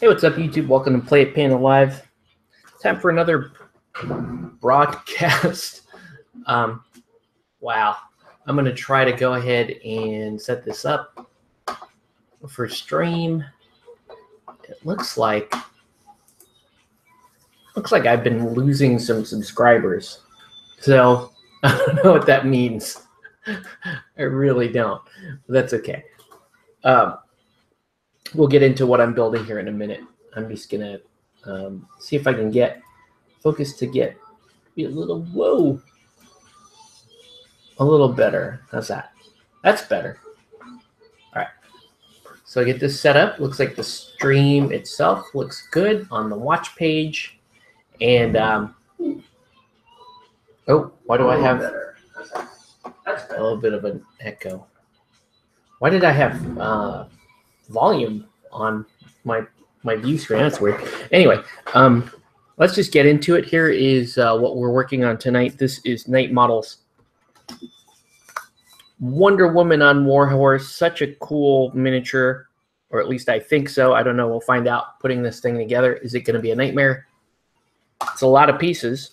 Hey, what's up, YouTube? Welcome to Play It Panda Live. Time for another broadcast. Wow. I'm going to try to go ahead and set this up for stream. It looks like I've been losing some subscribers. So I don't know what that means. I really don't. But that's okay. We'll get into what I'm building here in a minute. I'm just going to see if I can get focus to get a little, a little better. How's that? That's better. All right. So I get this set up. Looks like the stream itself looks good on the watch page. And, oh, why do I have a little bit of an echo? Why did I have volume on my view screen? That's weird. Anyway, let's just get into it. Here is what we're working on tonight. This is Night Models. Wonder Woman on Warhorse. Such a cool miniature, or at least I think so. I don't know. We'll find out putting this thing together. Is it going to be a nightmare? It's a lot of pieces.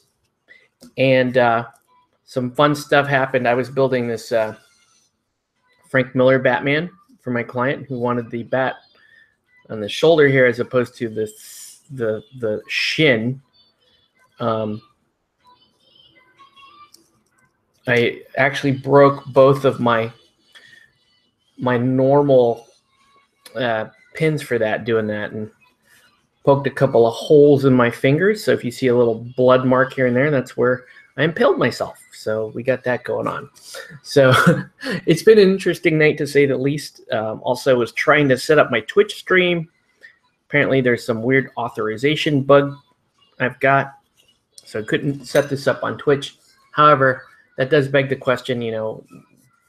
And some fun stuff happened. I was building this Frank Miller Batman for my client who wanted the bat on the shoulder here as opposed to the shin. I actually broke both of my normal pins for that doing that, and poked a couple of holes in my fingers. So if you see a little blood mark here and there, that's where I impaled myself. So we got that going on. So it's been an interesting night to say the least. Also was trying to set up my Twitch stream. Apparently there's some weird authorization bug I've got, so I couldn't set this up on Twitch. However, that does beg the question, you know,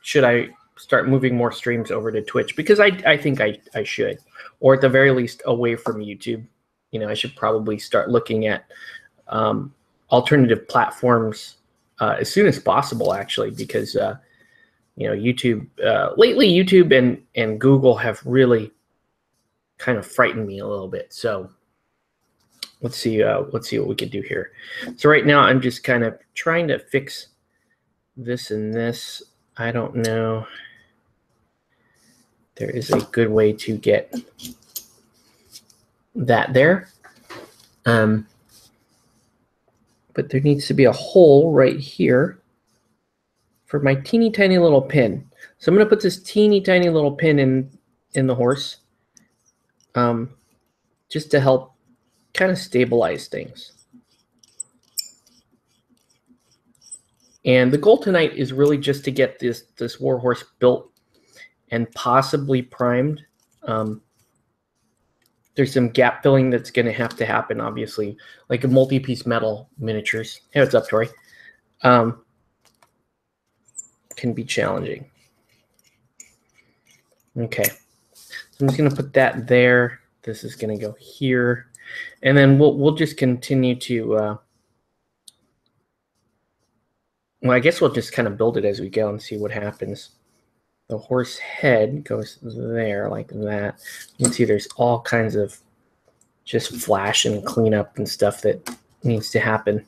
should I start moving more streams over to Twitch? Because I think I should, or at the very least away from YouTube. You know, I should probably start looking at alternative platforms as soon as possible, actually, because, you know, YouTube, lately YouTube and Google have really kind of frightened me a little bit. So let's see what we can do here. So right now I'm just kind of trying to fix this and this. I don't know. There is a good way to get that there. But there needs to be a hole right here for my teeny tiny little pin. So I'm going to put this teeny tiny little pin in the horse, just to help kind of stabilize things. And the goal tonight is really just to get this Warhorse built and possibly primed. There's some gap filling that's going to have to happen, obviously, like a multi-piece metal miniatures. Hey, what's up, Tori? Can be challenging. Okay, so I'm just going to put that there. This is going to go here, and then we'll just continue to. Well, I guess we'll just kind of build it as we go and see what happens. The horse head goes there like that. You can see there's all kinds of just flash and cleanup and stuff that needs to happen.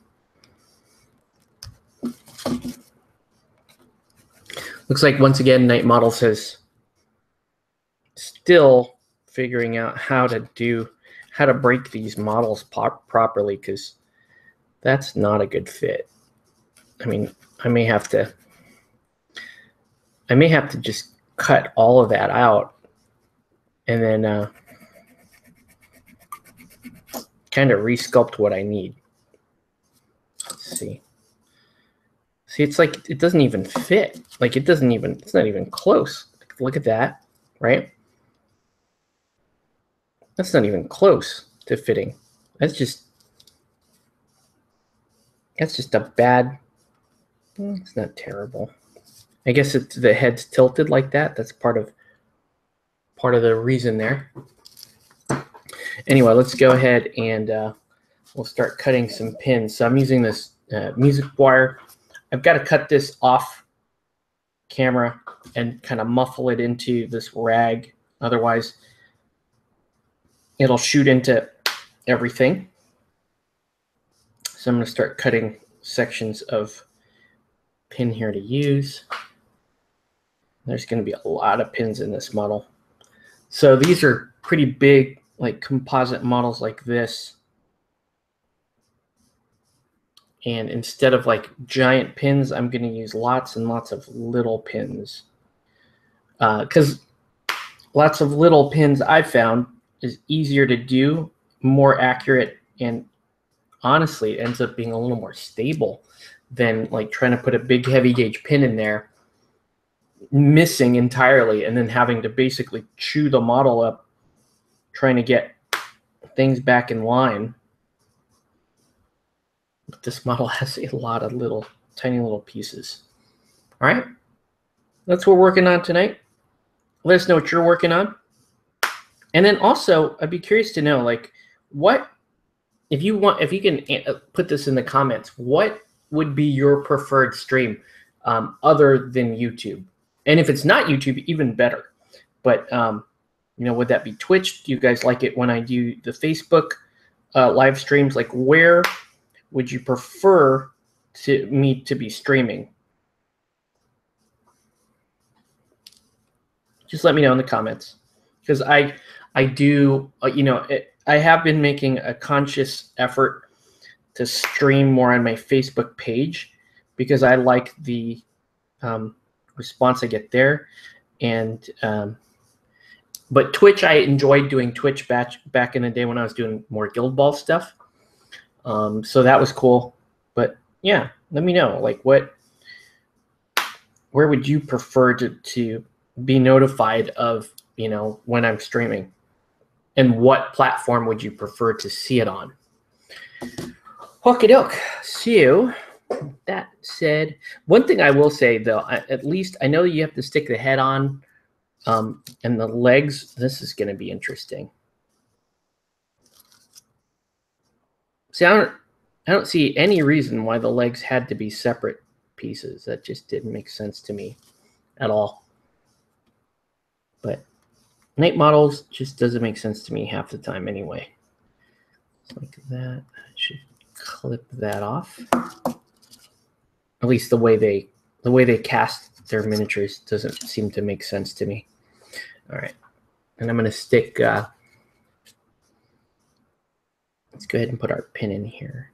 Looks like once again Night Models has still figuring out how to break these models properly, because that's not a good fit. I mean, I may have to just cut all of that out and then kind of resculpt what I need. Let's see. See, it's like it doesn't even fit. Like it's not even close. Look at that, right? That's not even close to fitting. That's just a bad. It's not terrible. I guess it's the head's tilted like that. That's part of the reason there. Anyway, let's go ahead and we'll start cutting some pins. So I'm using this music wire. I've got to cut this off camera and kind of muffle it into this rag. Otherwise, it'll shoot into everything. So I'm going to start cutting sections of pin here to use. There's going to be a lot of pins in this model. So these are pretty big, like composite models like this. And instead of like giant pins, I'm going to use lots and lots of little pins. Because lots of little pins I've found is easier to do, more accurate, and honestly, it ends up being a little more stable than like trying to put a big heavy gauge pin in there, missing entirely, and then having to basically chew the model up, trying to get things back in line. But this model has a lot of little, tiny little pieces. All right, that's what we're working on tonight. Let us know what you're working on. And then also, I'd be curious to know, like, what, if you can put this in the comments, what would be your preferred stream other than YouTube? And if it's not YouTube, even better. But, you know, would that be Twitch? Do you guys like it when I do the Facebook live streams? Like, where would you prefer me to be streaming? Just let me know in the comments, because I do, you know, I have been making a conscious effort to stream more on my Facebook page because I like the response I get there. And but Twitch, I enjoyed doing Twitch back in the day when I was doing more Guild Ball stuff. So that was cool. But yeah, let me know, like, where would you prefer to be notified of, you know, when I'm streaming? And what platform would you prefer to see it on? Okie doke. So that said, one thing I will say though, at least I know you have to stick the head on, and the legs. This is going to be interesting. See, I don't see any reason why the legs had to be separate pieces. That just didn't make sense to me at all. But night models just doesn't make sense to me half the time anyway. Like that. I should clip that off. At least the way they cast their miniatures doesn't seem to make sense to me. All right, and I'm going to stick. Let's go ahead and put our pin in here.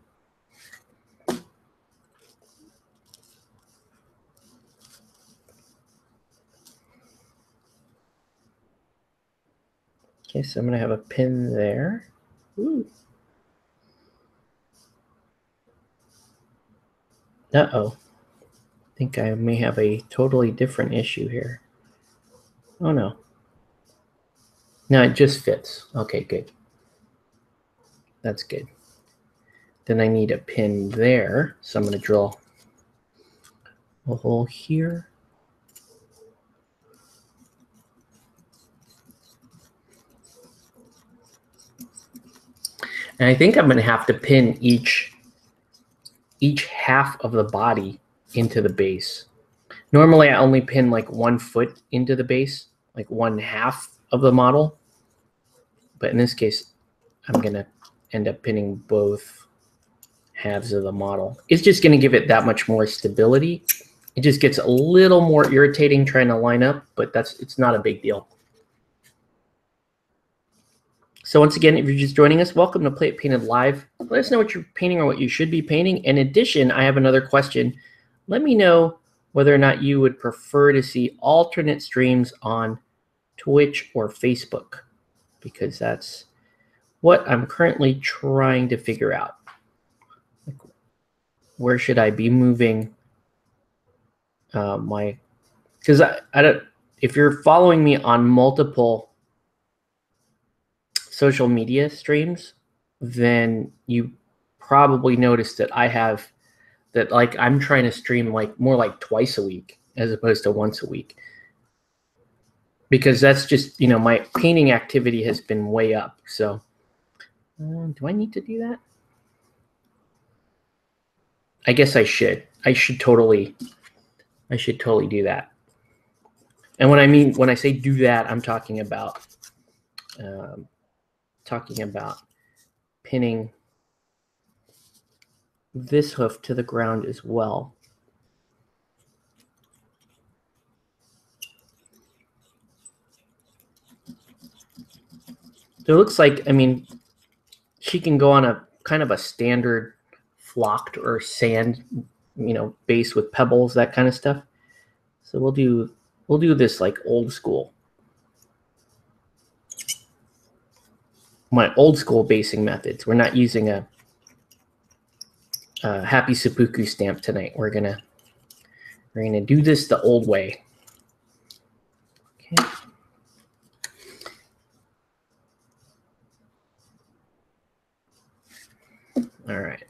Okay, so I'm going to have a pin there. Ooh. Uh-oh. I think I may have a totally different issue here. Oh, no. No, it just fits. Okay, good. That's good. Then I need a pin there, so I'm going to drill a hole here. And I think I'm going to have to pin each half of the body into the base. Normally, I only pin like 1 foot into the base, like 1/2 of the model. But in this case, I'm going to end up pinning both halves of the model. It's just going to give it that much more stability. It just gets a little more irritating trying to line up, but it's not a big deal. So once again, if you're just joining us, welcome to Play It Painted Live. Let us know what you're painting or what you should be painting. In addition, I have another question. Let me know whether or not you would prefer to see alternate streams on Twitch or Facebook, because that's what I'm currently trying to figure out. Like, where should I be moving because I don't, if you're following me on multiple social media streams, then you probably noticed that I have that, like, I'm trying to stream like more like twice a week as opposed to once a week, because that's just, you know, my painting activity has been way up. So do I need to do that? I guess I should. I should totally do that. And when I say do that, I'm talking about talking about pinning this hoof to the ground as well. So it looks like, I mean, she can go on a kind of a standard flocked or sand, base with pebbles, that kind of stuff. So we'll do this like old school. My old school basing methods. We're not using a happy seppuku stamp tonight. We're gonna do this the old way. Okay. All right.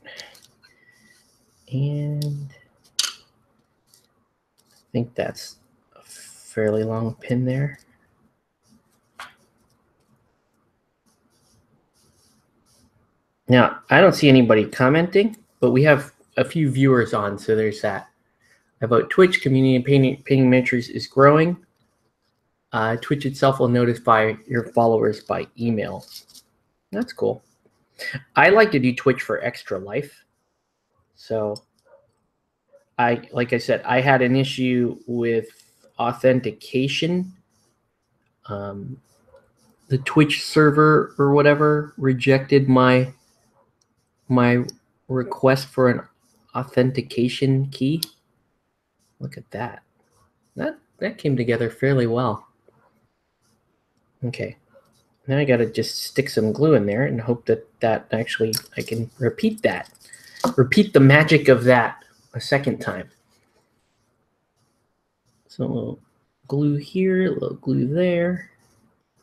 And I think that's a fairly long pin there. Now, I don't see anybody commenting, but we have a few viewers on, so there's that. About Twitch, community painting miniatures is growing. Twitch itself will notify your followers by email. That's cool. I like to do Twitch for extra life. So, like I said, I had an issue with authentication. The Twitch server or whatever rejected my request for an authentication key. Look at that. That came together fairly well. Okay. Now I got to just stick some glue in there and hope that actually I can repeat that. Repeat the magic of that a second time. So a little glue here, a little glue there,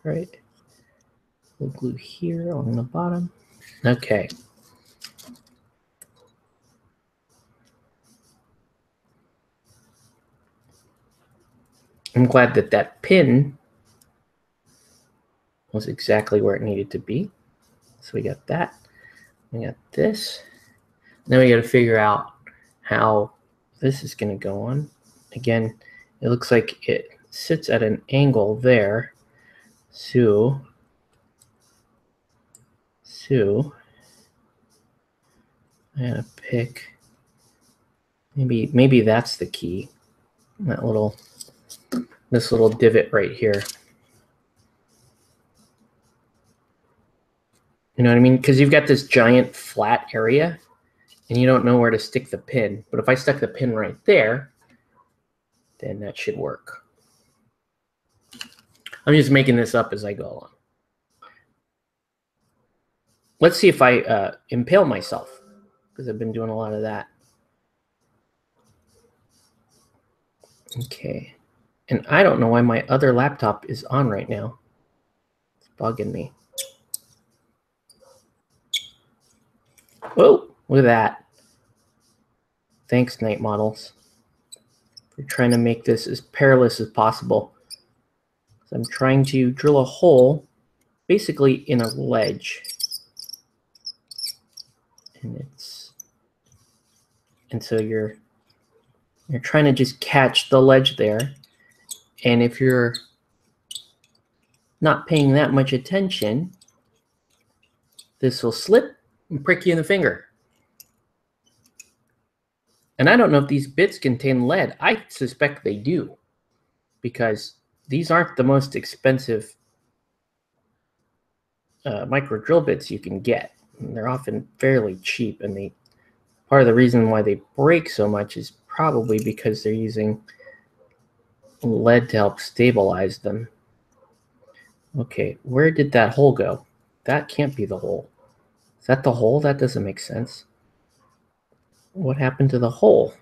right? A little glue here on the bottom. Okay. I'm glad that pin was exactly where it needed to be. So we got that. We got this. Now we got to figure out how this is going to go on. Again, it looks like it sits at an angle there. So I gotta pick. Maybe that's the key. This little divot right here. You know what I mean? Because you've got this giant flat area and you don't know where to stick the pin. But if I stuck the pin right there, then that should work. I'm just making this up as I go along. Let's see if I impale myself, because I've been doing a lot of that. Okay. And I don't know why my other laptop is on right now. It's bugging me. Oh, look at that. Thanks, Night Models. We're trying to make this as perilous as possible. So I'm trying to drill a hole basically in a ledge. And so you're trying to just catch the ledge there. And if you're not paying that much attention, this will slip and prick you in the finger. And I don't know if these bits contain lead. I suspect they do, because these aren't the most expensive micro drill bits you can get. And they're often fairly cheap, and part of the reason why they break so much is probably because they're using lead to help stabilize them. Okay, where did that hole go? That can't be the hole. Is that the hole? That doesn't make sense. What happened to the hole?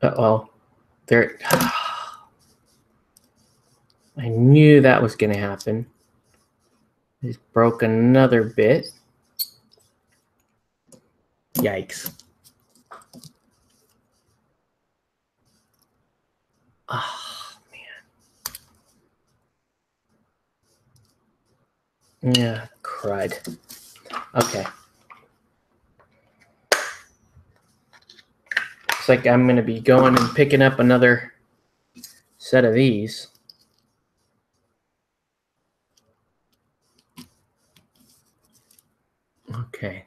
Uh-oh. There. I knew that was going to happen. Just broke another bit. Yikes. Oh, man. Yeah, crud. Okay. Looks like I'm going to be going and picking up another set of these. Okay.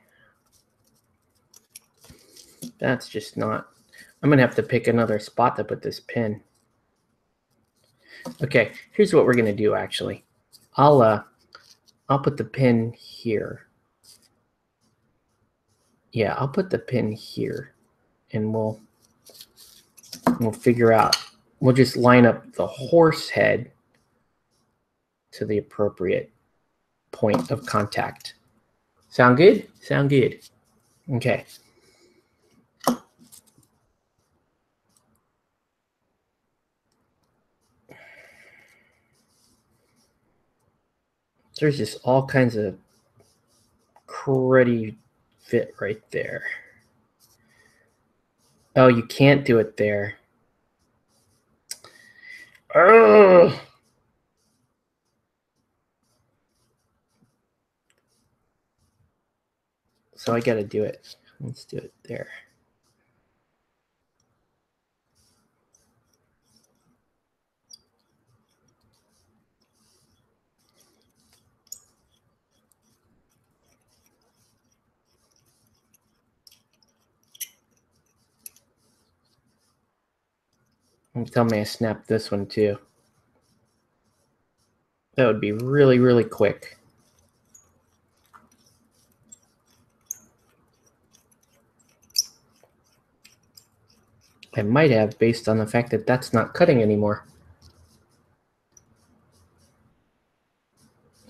That's just not... I'm going to have to pick another spot to put this pin. Okay, here's what we're going to do, actually. I'll put the pin here. Yeah, I'll put the pin here, and we'll figure out. We'll just line up the horse head to the appropriate point of contact. Sound good? Sound good. Okay. There's just all kinds of cruddy fit right there. Oh, you can't do it there. Ugh. So I got to do it. Let's do it there. And tell me I snapped this one too. That would be really, really quick. I might have, based on the fact that that's not cutting anymore.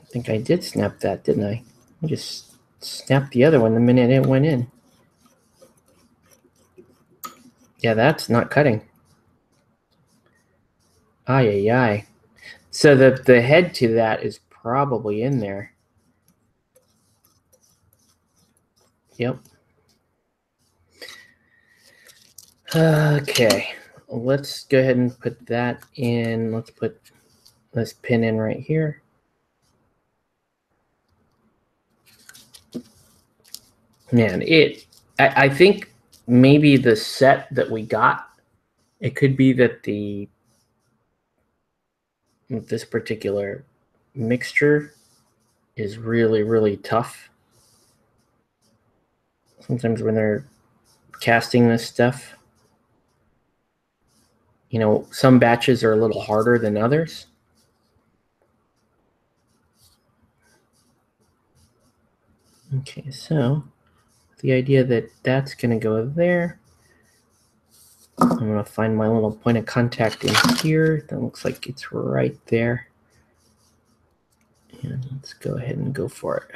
I think I did snap that, didn't I? I just snapped the other one the minute it went in. Yeah, that's not cutting. Ay, ay, ay. So the head to that is probably in there. Yep. Okay, let's go ahead and put that in. Let's put this pin in right here. Man, I think maybe the set that we got, it could be that this particular mixture is really, really tough. Sometimes when they're casting this stuff, you know, some batches are a little harder than others. Okay, so the idea that that's going to go there. I'm going to find my little point of contact in here. That looks like it's right there. And let's go ahead and go for it.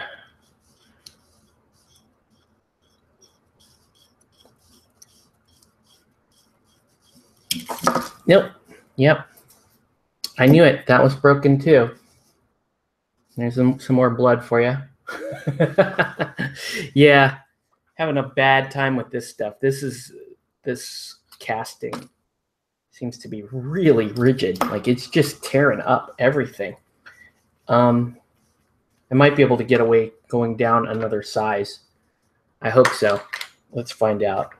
Nope. Yep. I knew it. That was broken too. There's some more blood for you. Yeah. Having a bad time with this stuff. This casting seems to be really rigid. Like it's just tearing up everything. I might be able to get away going down another size. I hope so. Let's find out.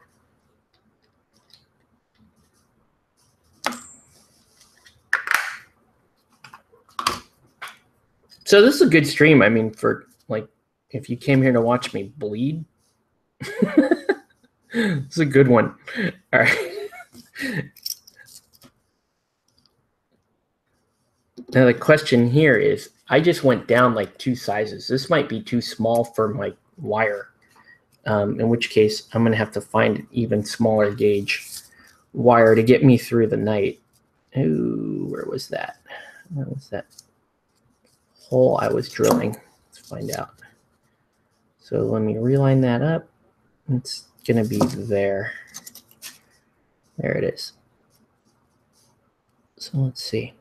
So this is a good stream. I mean, for like, if you came here to watch me bleed, it's a good one. All right. Now the question here is, I just went down like 2 sizes. This might be too small for my wire, in which case I'm going to have to find an even smaller gauge wire to get me through the night. Ooh, where was that? Where was that hole I was drilling? Let's find out. So let me reline that up. It's going to be there. There it is. So let's see.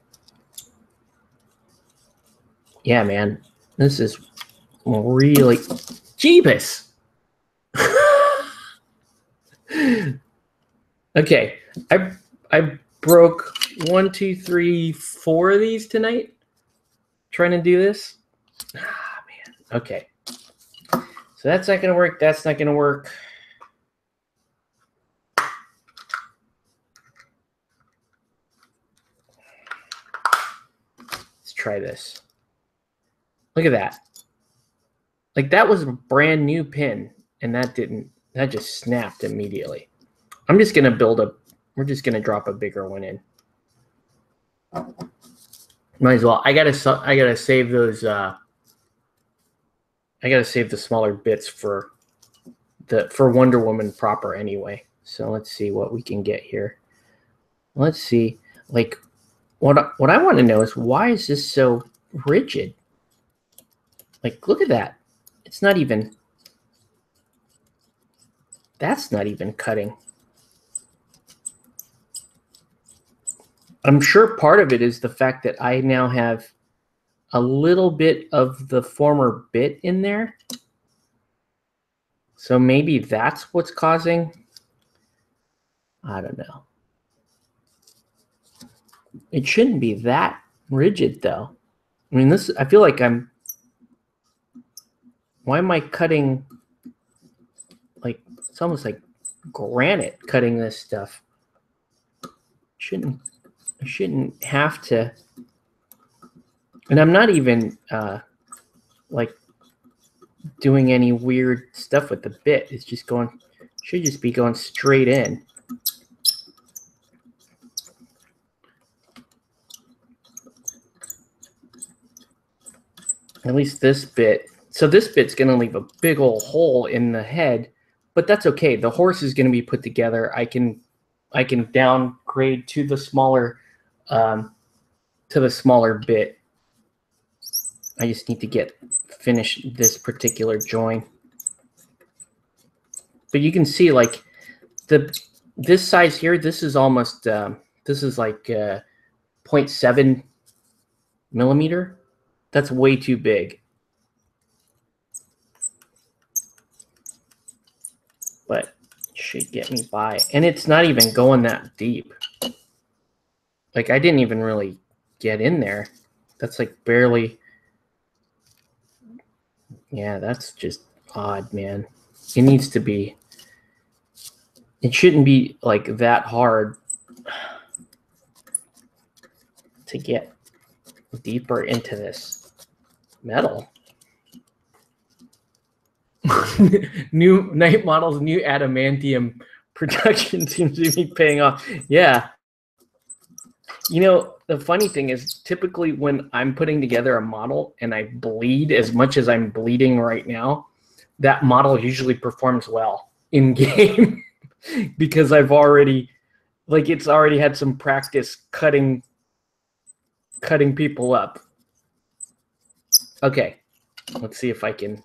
Yeah, man, this is really Jeebus. Okay, I broke 1, 2, 3, 4 of these tonight trying to do this. Ah, man. Okay, so that's not gonna work. That's not gonna work. try this. Look at that. Like that was a brand new pin, and that just snapped immediately. I'm just gonna we're just gonna drop a bigger one in. Might as well. I gotta save those. I gotta save the smaller bits for Wonder Woman proper anyway. So let's see what we can get here. Let's see. Like what I want to know is, why is this so rigid? Like, look at that. It's not even. That's not even cutting. I'm sure part of it is the fact that I now have a little bit of the former bit in there. So maybe that's what's causing. I don't know. It shouldn't be that rigid though. I mean, I feel like why am I cutting, like, it's almost like granite cutting this stuff. I shouldn't have to. And I'm not even like doing any weird stuff with the bit. It's just should just be going straight in. At least this bit. So this bit's going to leave a big old hole in the head, but that's okay. The horse is going to be put together. I can downgrade to the smaller bit. I just need to finish this particular join. But you can see, like, this size here, this is almost this is like 0.7 millimeter. That's way too big. But it should get me by. And it's not even going that deep. Like, I didn't even really get in there. That's like barely. Yeah, that's just odd, man. It needs to be. It shouldn't be like that hard to get deeper into this metal. New night models, new adamantium production seems to be paying off. Yeah. You know, the funny thing is, typically when I'm putting together a model and I bleed as much as I'm bleeding right now, that model usually performs well in game because I've already, like, it's already had some practice cutting people up. Okay, let's see if I can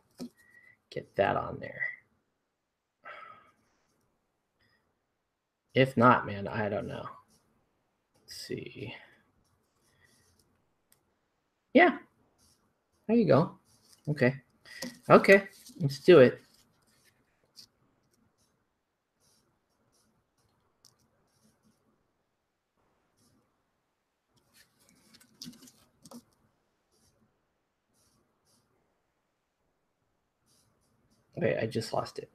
get that on there. If not, man, I don't know. Let's see. Yeah, there you go. Okay, let's do it. Wait, I just lost it.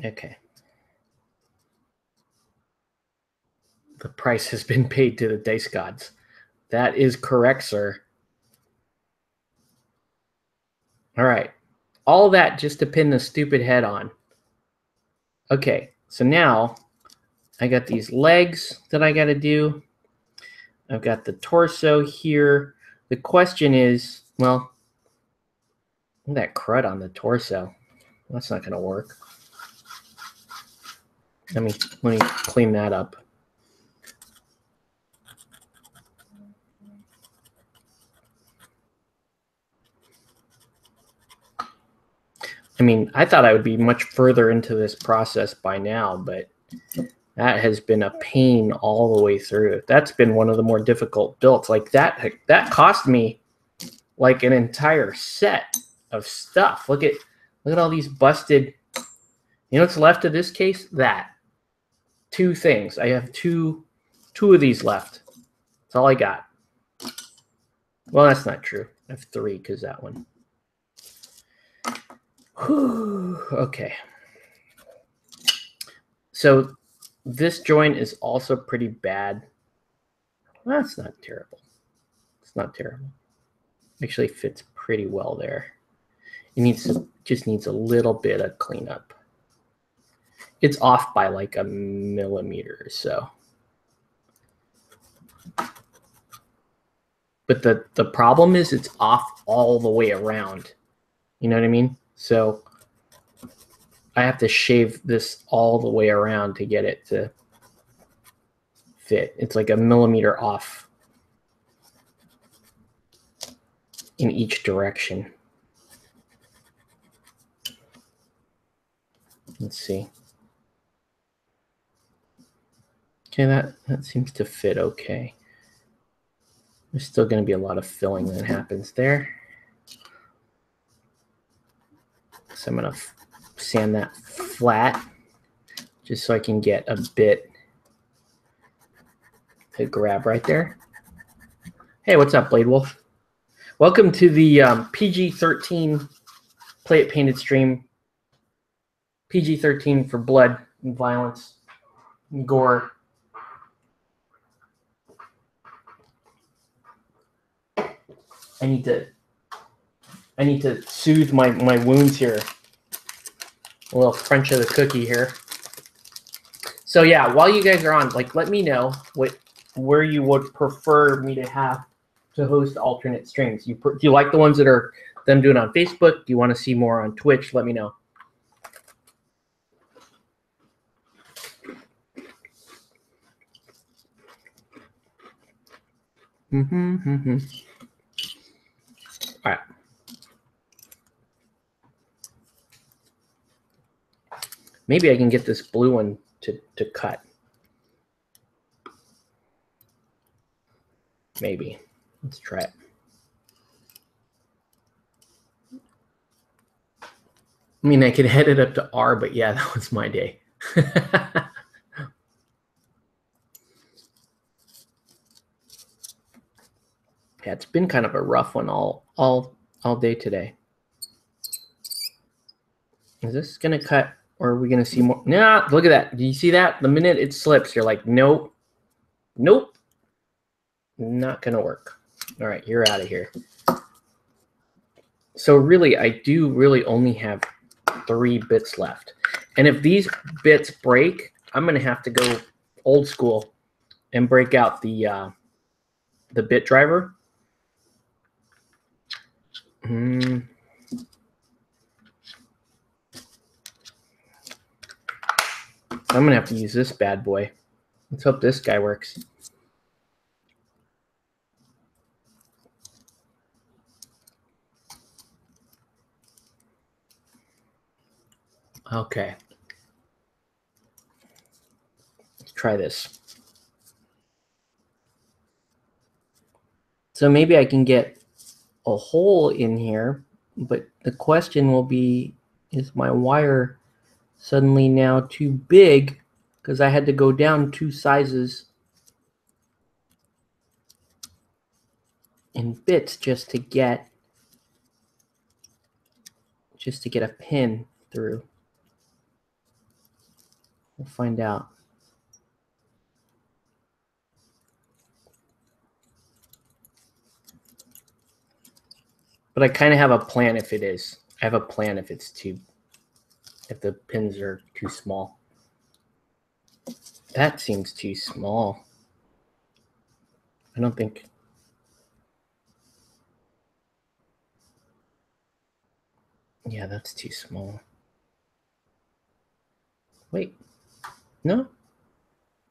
Okay. The price has been paid to the dice gods. That is correct, sir. All right. All that just to pin the stupid head on. Okay, so now I got these legs that I got to do. I've got the torso here. The question is, well, that crud on the torso. That's not going to work. Let me clean that up. I mean, I thought I would be much further into this process by now, but that has been a pain all the way through. That's been one of the more difficult builds. Like that cost me like an entire set of stuff. Look at all these busted. You know what's left of this case? That. 2 things. I have two of these left. That's all I got. Well, that's not true. I have 3 because that one. Whew. Okay. So This joint is also pretty bad. That's not terrible. It's not terrible. Actually fits pretty well there. It just needs a little bit of cleanup. It's off by like a millimeter or so. But the problem is it's off all the way around. You know what I mean? So I have to shave this all the way around to get it to fit. It's like a millimeter off in each direction. Let's see. Okay, that seems to fit okay. There's still going to be a lot of filling that happens there. So I'm going to sand that flat just so I can get a bit to grab right there. Hey, what's up, Blade Wolf? Welcome to the PG-13 Play It Painted stream. PG-13 for blood and violence and gore. I need to soothe my wounds here. A little crunch of the cookie here. So yeah, while you guys are on, like, let me know where you would prefer me to have to host alternate streams. Do you like the ones that are them doing on Facebook? Do you want to see more on Twitch? Let me know. All right. Maybe I can get this blue one to cut. Maybe. Let's try it. I mean, I could head it up to R, but yeah, that was my day. Yeah, it's been kind of a rough one all day today. Is this gonna cut, or are we gonna see more? Nah, look at that. Do you see that? The minute it slips, you're like, nope, nope, not gonna work. All right, you're out of here. So really, I do really only have 3 bits left. And if these bits break, I'm gonna have to go old school and break out the bit driver. I'm gonna have to use this bad boy. Let's hope this guy works. Okay. Let's try this. So maybe I can get a hole in here, but the question will be, is my wire suddenly now too big because I had to go down 2 sizes in bits just to get a pin through. We'll find out. But I kind of have a plan if it is. I have a plan if the pins are too small. That seems too small. I don't think. Yeah, that's too small. Wait, no,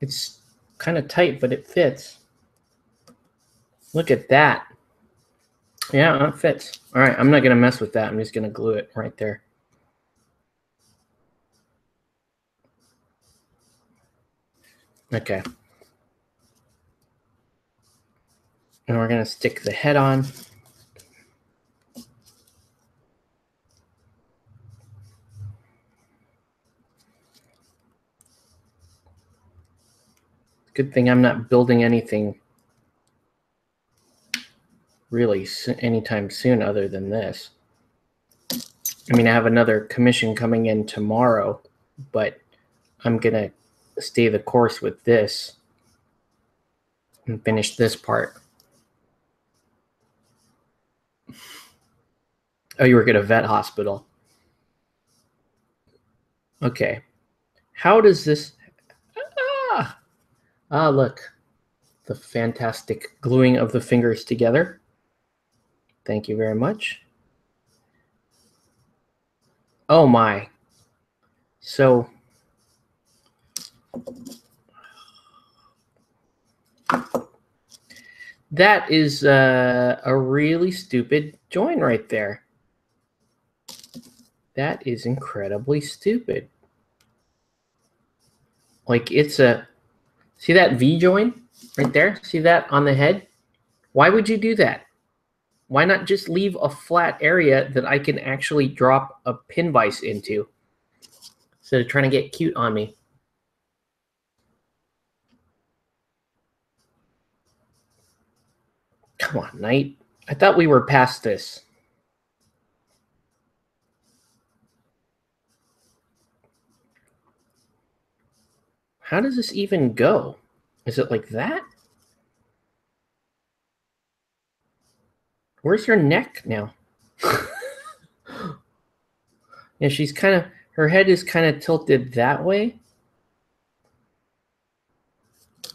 it's kind of tight, but it fits. Look at that. Yeah, it fits. All right, I'm not going to mess with that. I'm just going to glue it right there. Okay. And we're going to stick the head on. Good thing I'm not building anything really anytime soon other than this. I mean, I have another commission coming in tomorrow, but I'm going to stay the course with this and finish this part. Oh, you work at a vet hospital. Okay. How does this... look. The fantastic gluing of the fingers together. Thank you very much. Oh my. So... that is a really stupid join right there. That is incredibly stupid. Like it's a... see that V join right there? See that on the head? Why would you do that? Why not just leave a flat area that I can actually drop a pin vise into instead of trying to get cute on me? Come on, Knight. I thought we were past this. How does this even go? Is it like that? Where's her neck now? Yeah, she's kind of... her head is kind of tilted that way.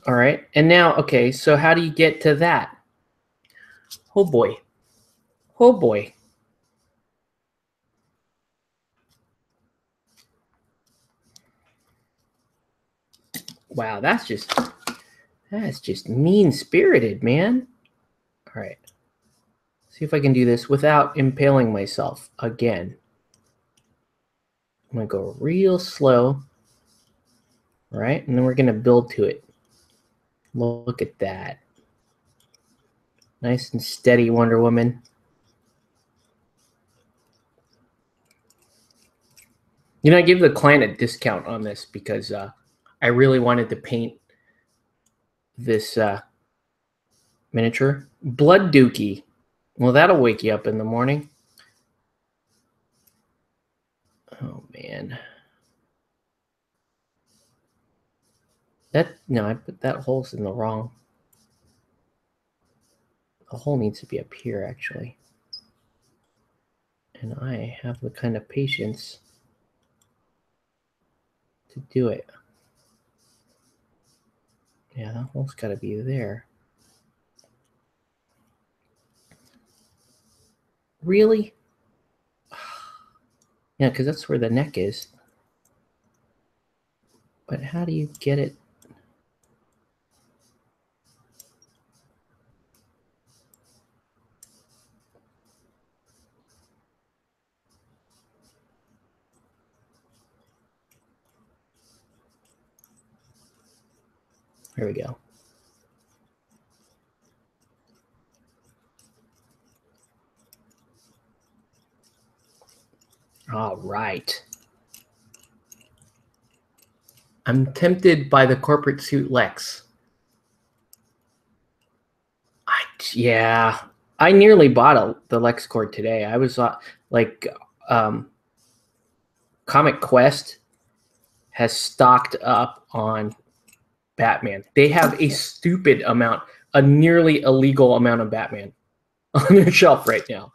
All right. And now, okay, so how do you get to that? Oh boy. Oh boy. Wow, that's just mean-spirited, man. All right. See if I can do this without impaling myself again. I'm going to go real slow. All right, and then we're going to build to it. Look at that. Nice and steady, Wonder Woman. You know, I give the client a discount on this because I really wanted to paint this miniature. Blood Dookie. Well, that'll wake you up in the morning. Oh, man. No, I put that hole's in the wrong. The hole needs to be up here, actually. And I have the kind of patience to do it. Yeah, that hole's got to be there. Really? Yeah, because that's where the neck is. But how do you get it? There we go. All right. I'm tempted by the corporate suit Lex. Yeah, I nearly bought the Lex cord today. I was like, Comic Quest has stocked up on Batman. They have a stupid amount, a nearly illegal amount of Batman on their shelf right now.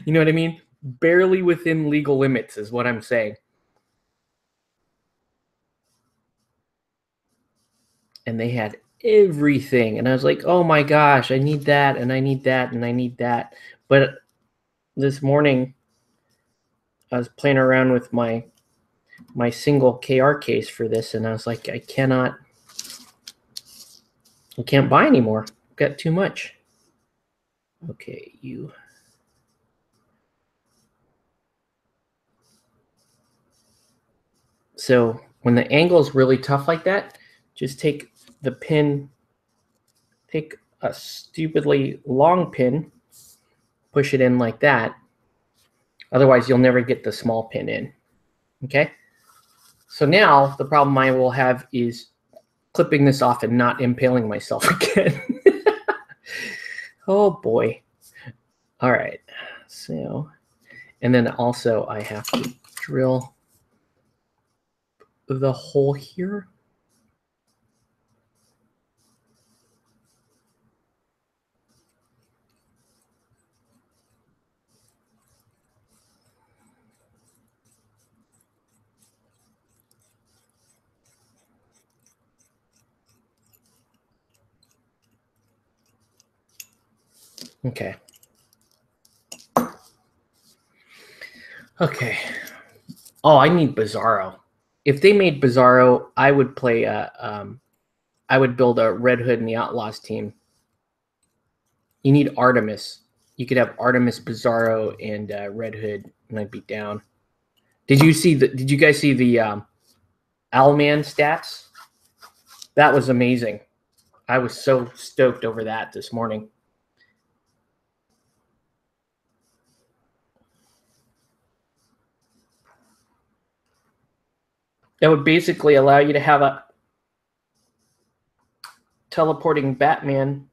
You know what I mean? Barely within legal limits is what I'm saying. And they had everything. And I was like, oh my gosh, I need that, and I need that, and I need that. But this morning, I was playing around with my single KR case for this, and I was like, I can't buy anymore. I've got too much. Okay, you. So when the angle is really tough like that, just take the pin, take a stupidly long pin, push it in like that. Otherwise, you'll never get the small pin in. Okay? So now the problem I will have is clipping this off and not impaling myself again. Oh boy. All right. So, and then also I have to drill the hole here. Okay. Okay. Oh, I need Bizarro. If they made Bizarro, I would play I would build a Red Hood and the Outlaws team. You need Artemis. You could have Artemis, Bizarro, and Red Hood, and I'd be down. Did you guys see the Owlman stats? That was amazing. I was so stoked over that this morning. That would basically allow you to have a teleporting Batman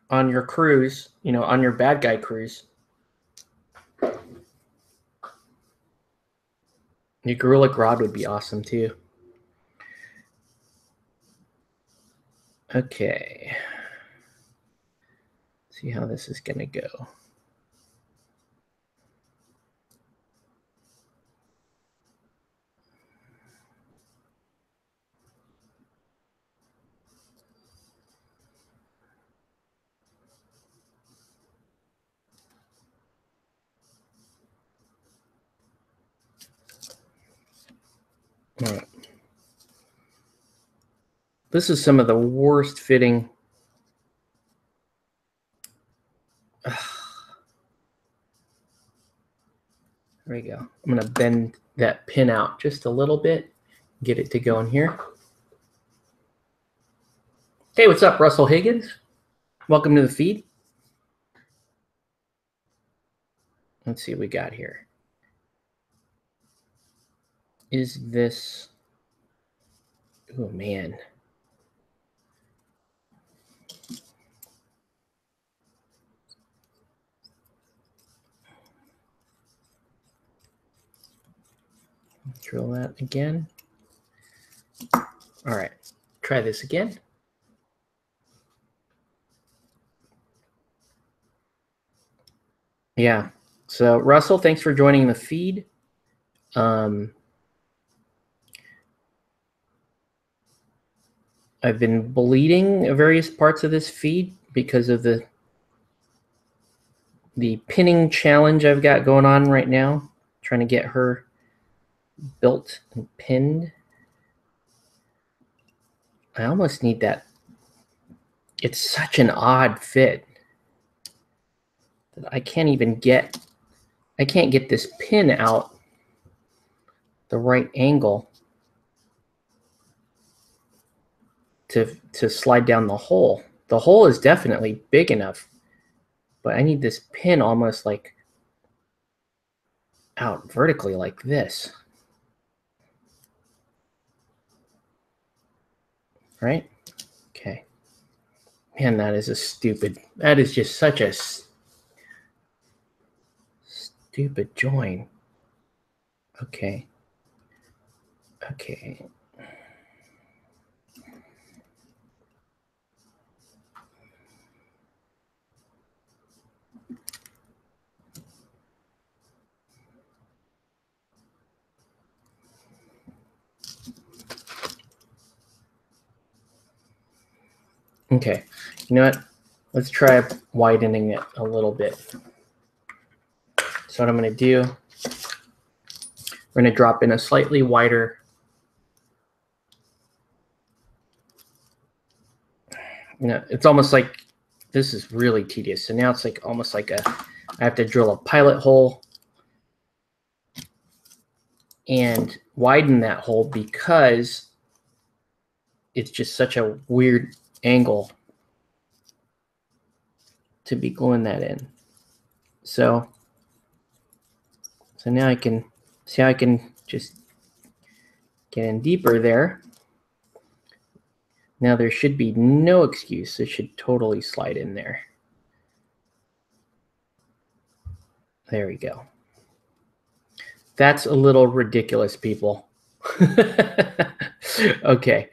on your cruise, on your bad guy cruise. Your Gorilla Grodd would be awesome too. Okay. See how this is going to go. All right. This is some of the worst fitting. There we go. I'm going to bend that pin out just a little bit, get it to go in here. Hey, what's up, Russell Higgins? Welcome to the feed. Let's see what we got here. Is this... Oh, man. Drill that again. All right, try this again. Yeah, so Russell, thanks for joining the feed. I've been bleeding various parts of this feed because of the pinning challenge I've got going on right now, trying to get her built and pinned. I almost need that. It's such an odd fit that I can't get this pin out the right angle to slide down the hole. The hole is definitely big enough, but I need this pin almost like out vertically like this. Right? Okay. Man, that is just such a stupid join. Okay. Okay. Okay, you know what? Let's try widening it a little bit. So what I'm going to do, we're going to drop in a slightly wider. It's almost like this is really tedious. So now it's like almost like I have to drill a pilot hole and widen that hole because it's just such a weird angle to be gluing that in. So now I can see how I can just get in deeper there. Now there should be no excuse. It should totally slide in there. There we go. That's a little ridiculous, people. Okay.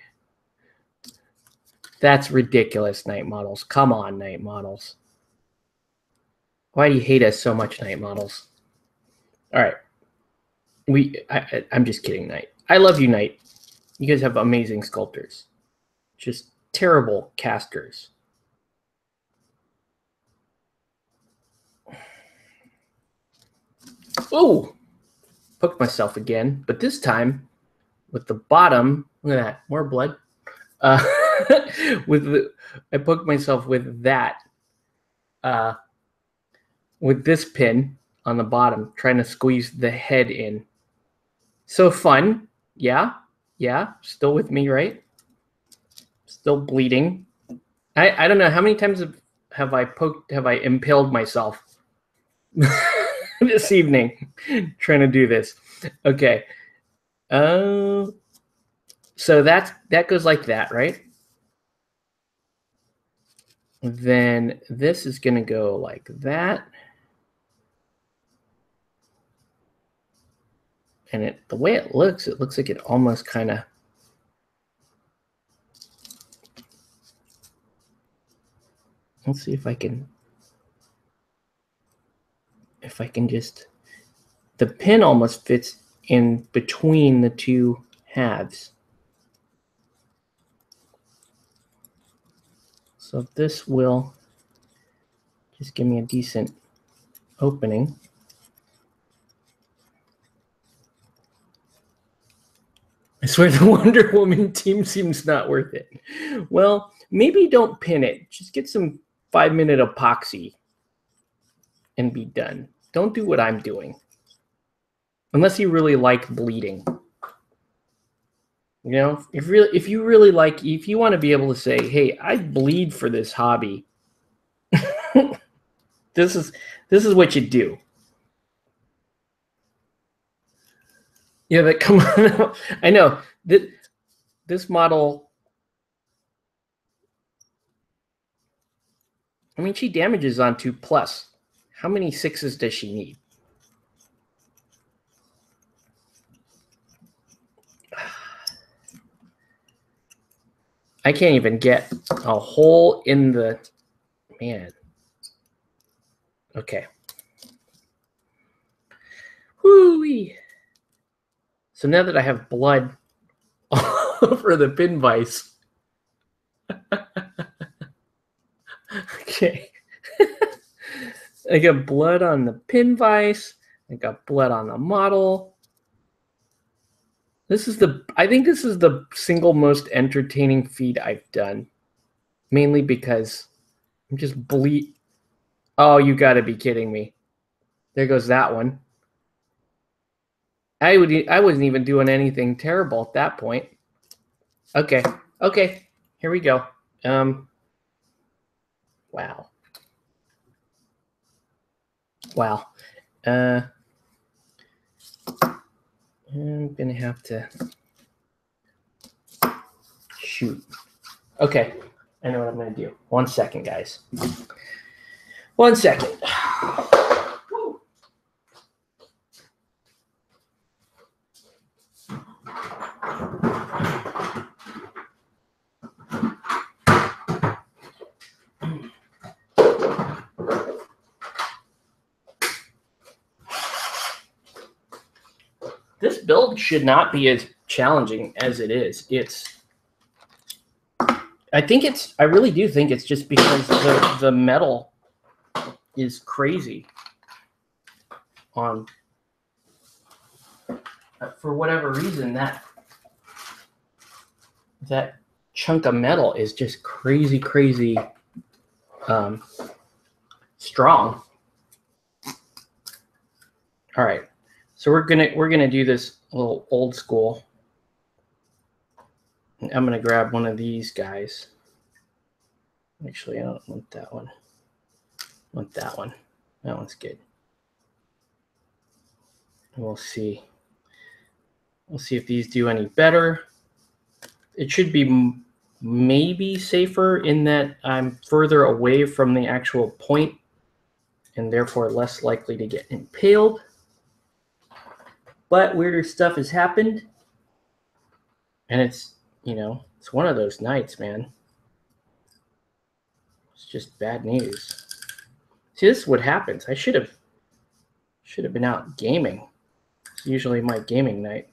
That's ridiculous, Night Models. Come on, Night Models. Why do you hate us so much, Night Models? All right. I'm just kidding, Night. I love you, Night. You guys have amazing sculptors. Just terrible casters. Oh, poked myself again, but this time with the bottom. Look at that, more blood. I poked myself with that, with this pin on the bottom, trying to squeeze the head in. So fun, yeah, still with me, right? Still bleeding. I don't know how many times have I impaled myself this evening trying to do this. Okay. So that goes like that, right? Then this is going to go like that. And the way it looks like it almost kind of, let's see if I can just, the pin almost fits in between the two halves. So this will just give me a decent opening. I swear the Wonder Woman team seems not worth it. Well, maybe don't pin it. Just get some 5-minute epoxy and be done. Don't do what I'm doing. Unless you really like bleeding. You know, if you want to be able to say, hey, I bleed for this hobby. This is what you do. Yeah, but come on. I know that this model, I mean, she damages on 2+. How many 6s does she need? I can't even get a hole in the, man. Okay. Whoo-wee. So now that I have blood all over the pin vise. Okay. I got blood on the pin vise. I got blood on the model. I think this is the single most entertaining feed I've done. Mainly because I'm just bleed. Oh, you gotta be kidding me. There goes that one. I wasn't even doing anything terrible at that point. Okay. Here we go. Wow. I'm gonna have to shoot. Okay, I know what I'm gonna do. 1 second, guys. 1 second. This build should not be as challenging as it is. I really do think it's just because the metal is crazy on, for whatever reason, that chunk of metal is just crazy strong. All right, so we're gonna do this a little old school. I'm gonna grab one of these guys. Actually, I don't want that one. I want that one. That one's good. And we'll see. We'll see if these do any better. It should be maybe safer in that I'm further away from the actual point and therefore less likely to get impaled. But weirder stuff has happened. And it's, you know, it's one of those nights, man. It's just bad news. See, this is what happens. I should have been out gaming. It's usually my gaming night.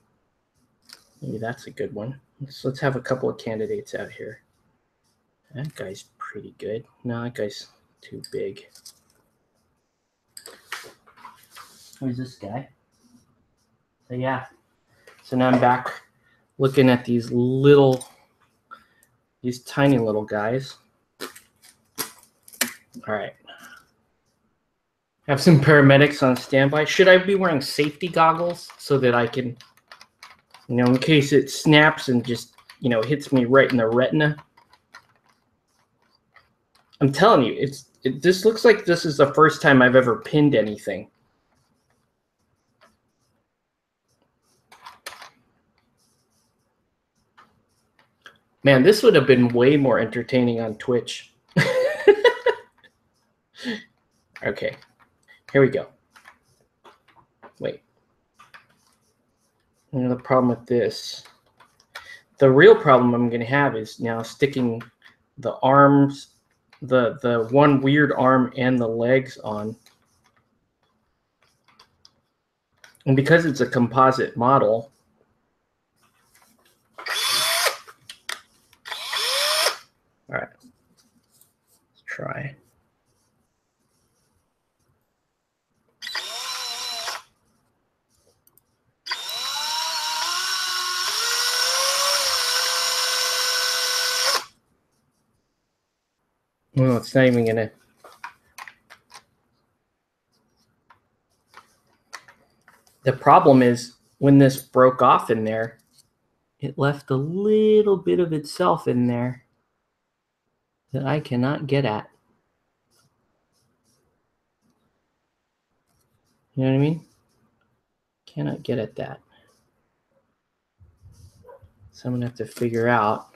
Maybe that's a good one. So let's have a couple of candidates out here. That guy's pretty good. No, that guy's too big. Who's this guy? So yeah. So now I'm back looking at these tiny little guys. All right. Have some paramedics on standby. Should I be wearing safety goggles so that I can, in case it snaps and just, hits me right in the retina? I'm telling you, this looks like this is the first time I've ever pinned anything. Man, this would have been way more entertaining on Twitch. Okay, here we go. Wait. The problem with this, the real problem I'm going to have is now sticking the arms, the one weird arm and the legs on. And because it's a composite model, all right, let's try. Well, it's not even gonna. The problem is when this broke off in there, it left a little bit of itself in there that I cannot get at. You know what I mean? Cannot get at that. So I'm gonna have to figure out.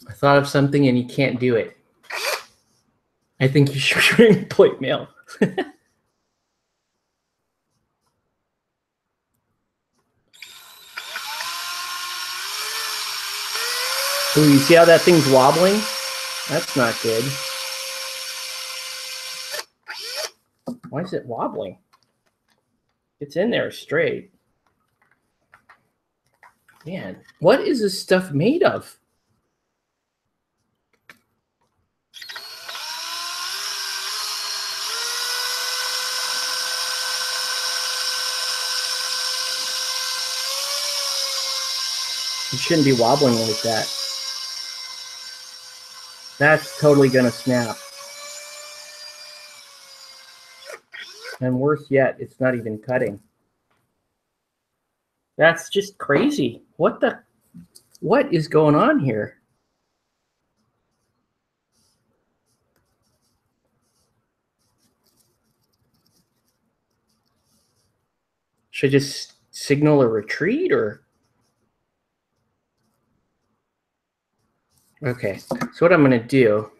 I thought of something and you can't do it. I think you should bring plate mail. Ooh, you see how that thing's wobbling? That's not good. Why is it wobbling? It's in there straight. Man, what is this stuff made of? It shouldn't be wobbling like that. That's totally gonna snap. And worse yet, it's not even cutting. That's just crazy. What is going on here? Should I just signal a retreat or? Okay, so what I'm gonna do,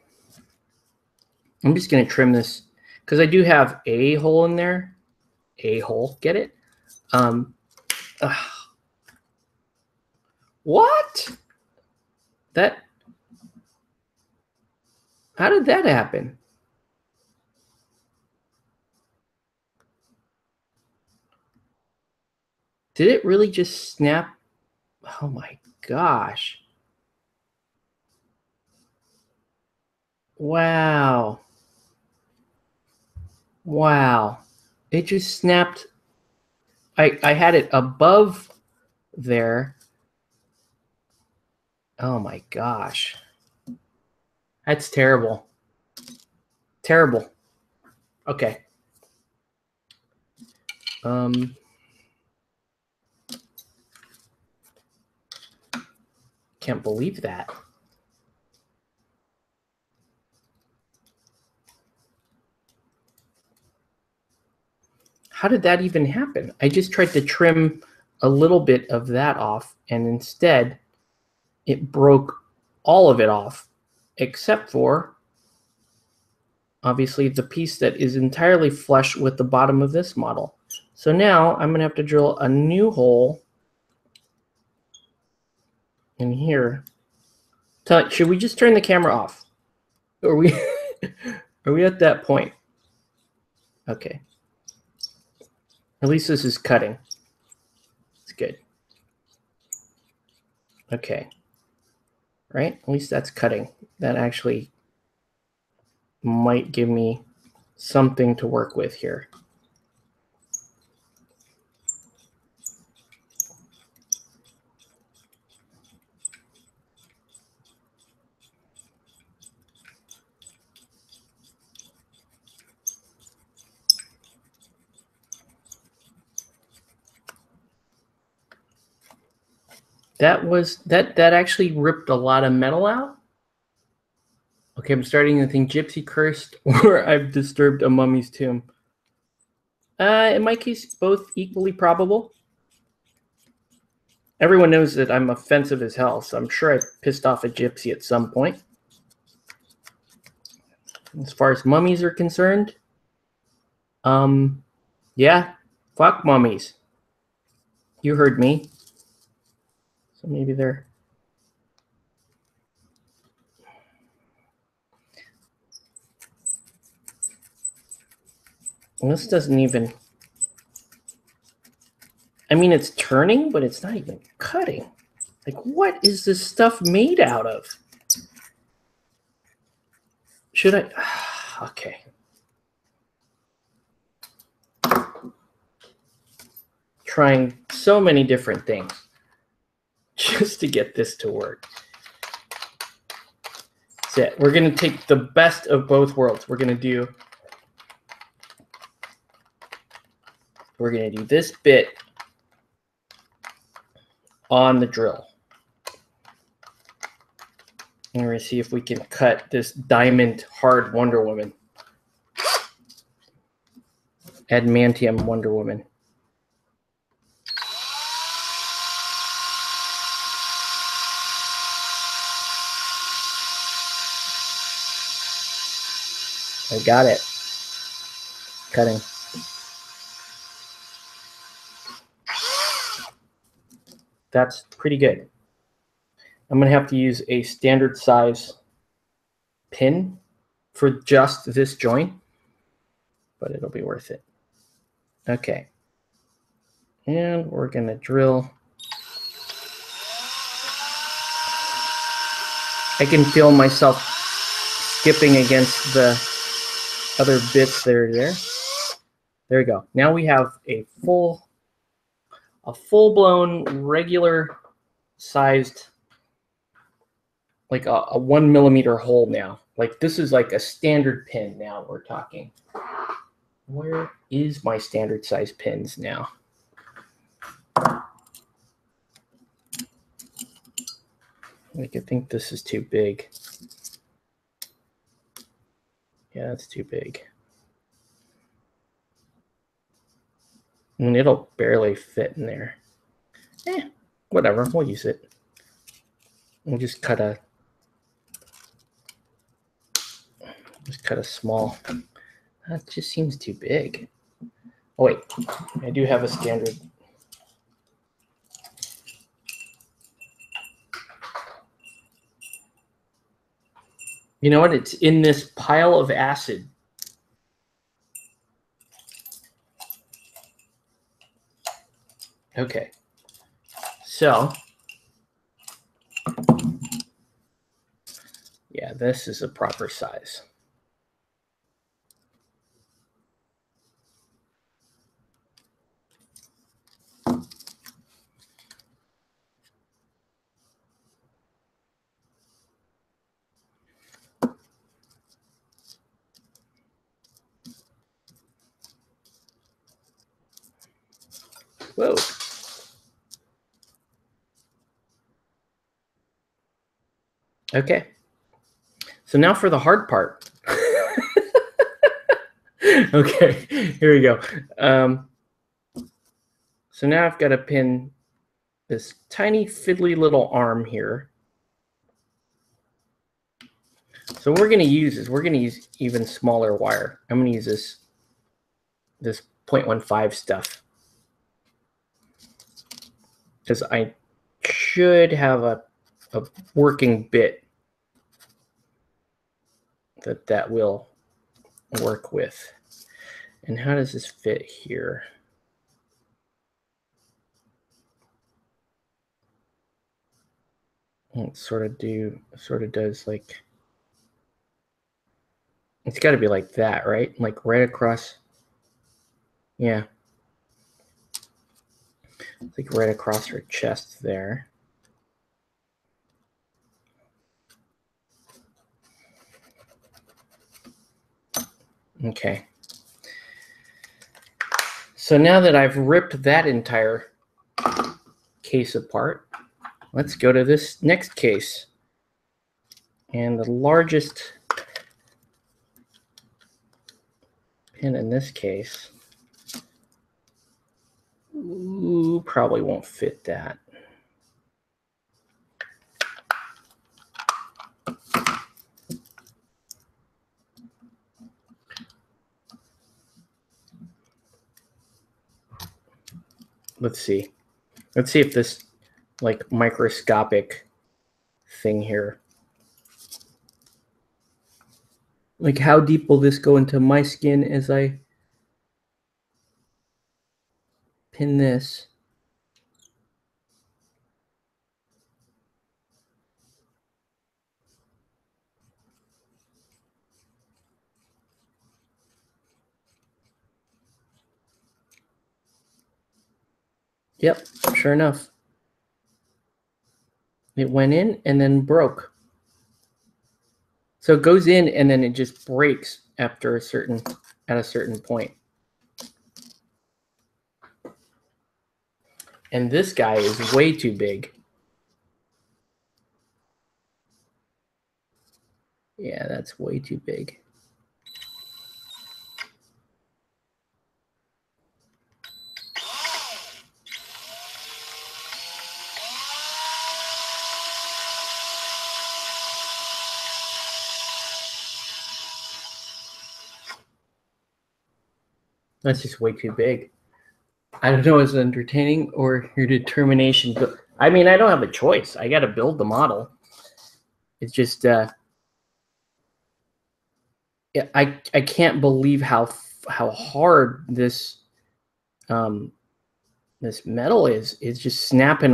I'm just gonna trim this because I do have a hole in there. A hole, get it? What? How did that happen? Did it really just snap? Oh my gosh. Wow. Wow. It just snapped. I had it above there. Oh my gosh. That's terrible. Terrible. Okay. Can't believe that. How did that even happen? I just tried to trim a little bit of that off, and instead it broke all of it off, except for obviously the piece that is entirely flush with the bottom of this model. So now I'm gonna have to drill a new hole in here. Should we just turn the camera off? Are we are we at that point? Okay. At least this is cutting. It's good. Okay. Right? At least that's cutting. That actually might give me something to work with here. That actually ripped a lot of metal out. Okay, I'm starting to think Gypsy cursed or I've disturbed a mummy's tomb. In my case, both equally probable. Everyone knows that I'm offensive as hell, so I'm sure I pissed off a gypsy at some point. As far as mummies are concerned, yeah, fuck mummies. You heard me. So maybe they're... Well, this doesn't even... I mean, it's turning, but it's not even cutting. Like, what is this stuff made out of? Should I... Okay. Trying so many different things just to get this to work. That's it. We're going to take the best of both worlds. We're going to do this bit on the drill. And we're going to see if we can cut this diamond hard Wonder Woman. Adamantium Wonder Woman. I got it. Cutting. That's pretty good. I'm going to have to use a standard size pin for just this joint, but it'll be worth it. Okay. And we're going to drill. I can feel myself skipping against the other bits that are there. There we go. Now we have a full-blown regular sized, like a 1 millimeter hole now. Like this is like a standard pin now we're talking. Where is my standard size pins now? Like I think this is too big. Yeah, that's too big. And it'll barely fit in there. Whatever, we'll use it. We'll just cut a small. That just seems too big. Oh wait, I do have a standard. You know what? It's in this pile of acid. Okay. So, yeah, this is a proper size. Whoa. Okay. So now for the hard part. Okay, here we go. So now I've got to pin this tiny fiddly little arm here. So what we're going to use even smaller wire. I'm going to use this 0.15 stuff. Because I should have a working bit that will work with. And how does this fit here? It sort of does like It's got to be like that, right? Like right across. Yeah. Like right across her chest there. Okay. So now that I've ripped that entire case apart, let's go to this next case. And the largest pin in this case, probably won't fit that. Let's see. Let's see if this like microscopic thing here, like how deep will this go into my skin as I pin this? Yep, sure enough. It went in and then broke. So it goes in and then it just breaks at a certain point. And this guy is way too big. Yeah, that's way too big. That's just way too big. I don't know if it's entertaining or your determination. But I mean, I don't have a choice. I got to build the model. It's just, I can't believe how hard this this metal is. It's just snapping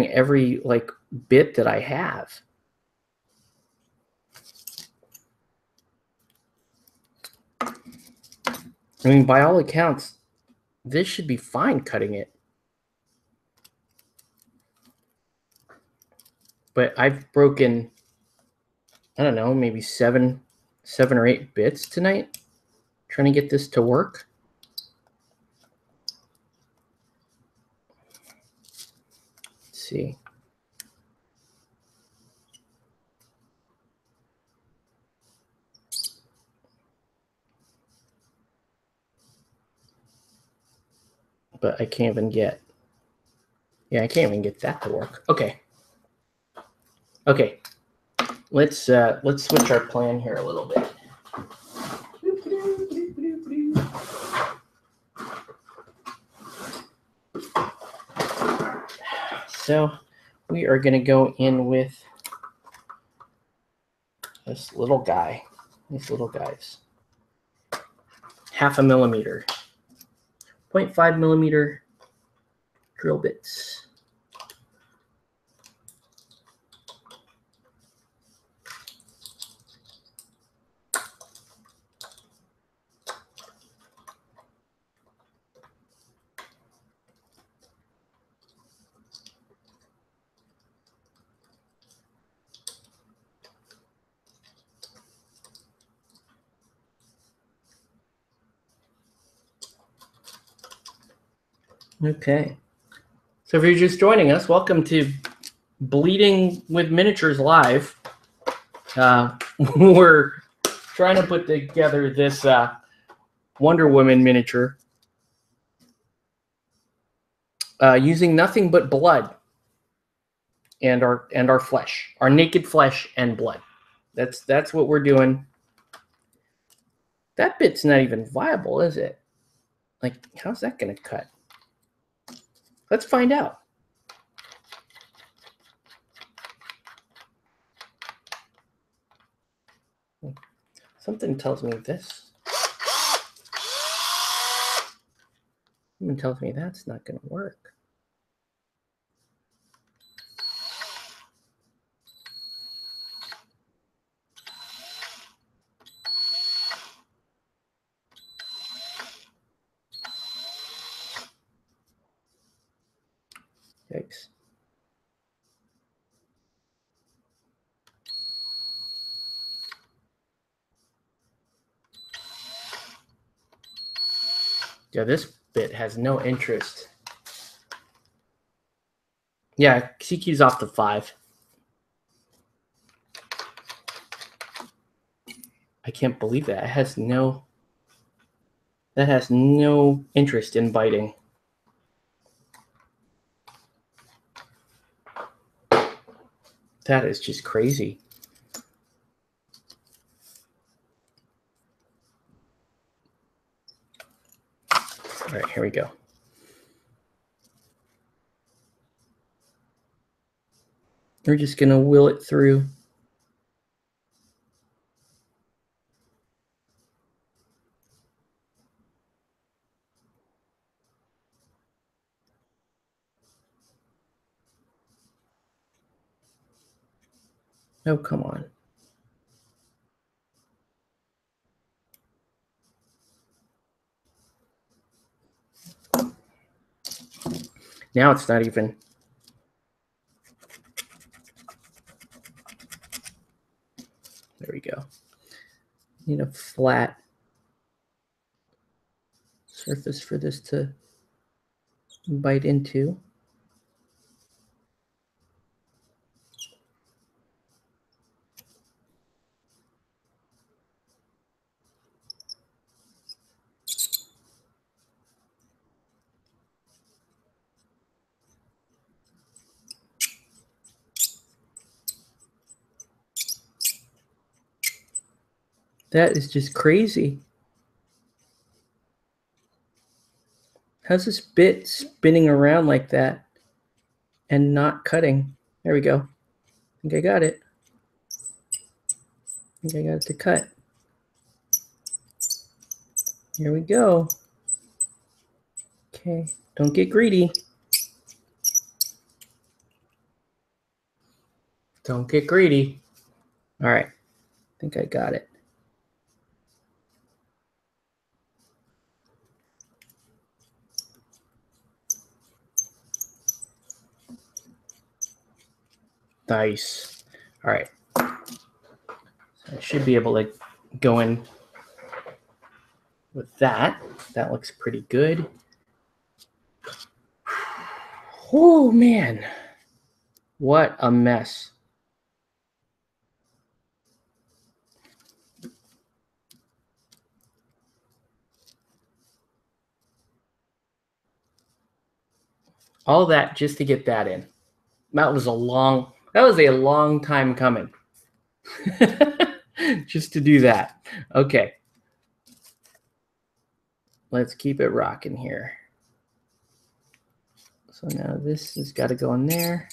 every like bit that I have. I mean, by all accounts, this should be fine cutting it. But I've broken, I don't know, maybe seven or 8 bits tonight trying to get this to work. Let's see. But I can't even get, I can't even get that to work. Okay. Okay. Let's switch our plan here a little bit. So we are going to go in with this little guy, these little guys. 0.5 millimeter, 0.5 millimeter drill bits. Okay. So if you're just joining us, welcome to Bleeding with Miniatures Live. We're trying to put together this Wonder Woman miniature using nothing but blood and our flesh, our naked flesh and blood. That's what we're doing. That bit's not even viable, is it? Like, how's that going to cut? Let's find out. Something tells me this. Something tells me that's not going to work. Yikes. Yeah, this bit has no interest. Yeah, CQ's off to 5. I can't believe that. It has no... That has no interest in biting. That is just crazy. All right, here we go. We're just going to will it through. Oh, come on. Now it's not even... There we go. Need a flat surface for this to bite into. That is just crazy. How's this bit spinning around like that and not cutting? There we go. I think I got it. I think I got it to cut. Here we go. Okay, don't get greedy. Don't get greedy. All right, I think I got it. Nice. All right. So I should be able to go in with that. That looks pretty good. Oh, man. What a mess. All that just to get that in. That was a long time coming. Just to do that. Okay. Let's keep it rocking here. So now this has got to go in there.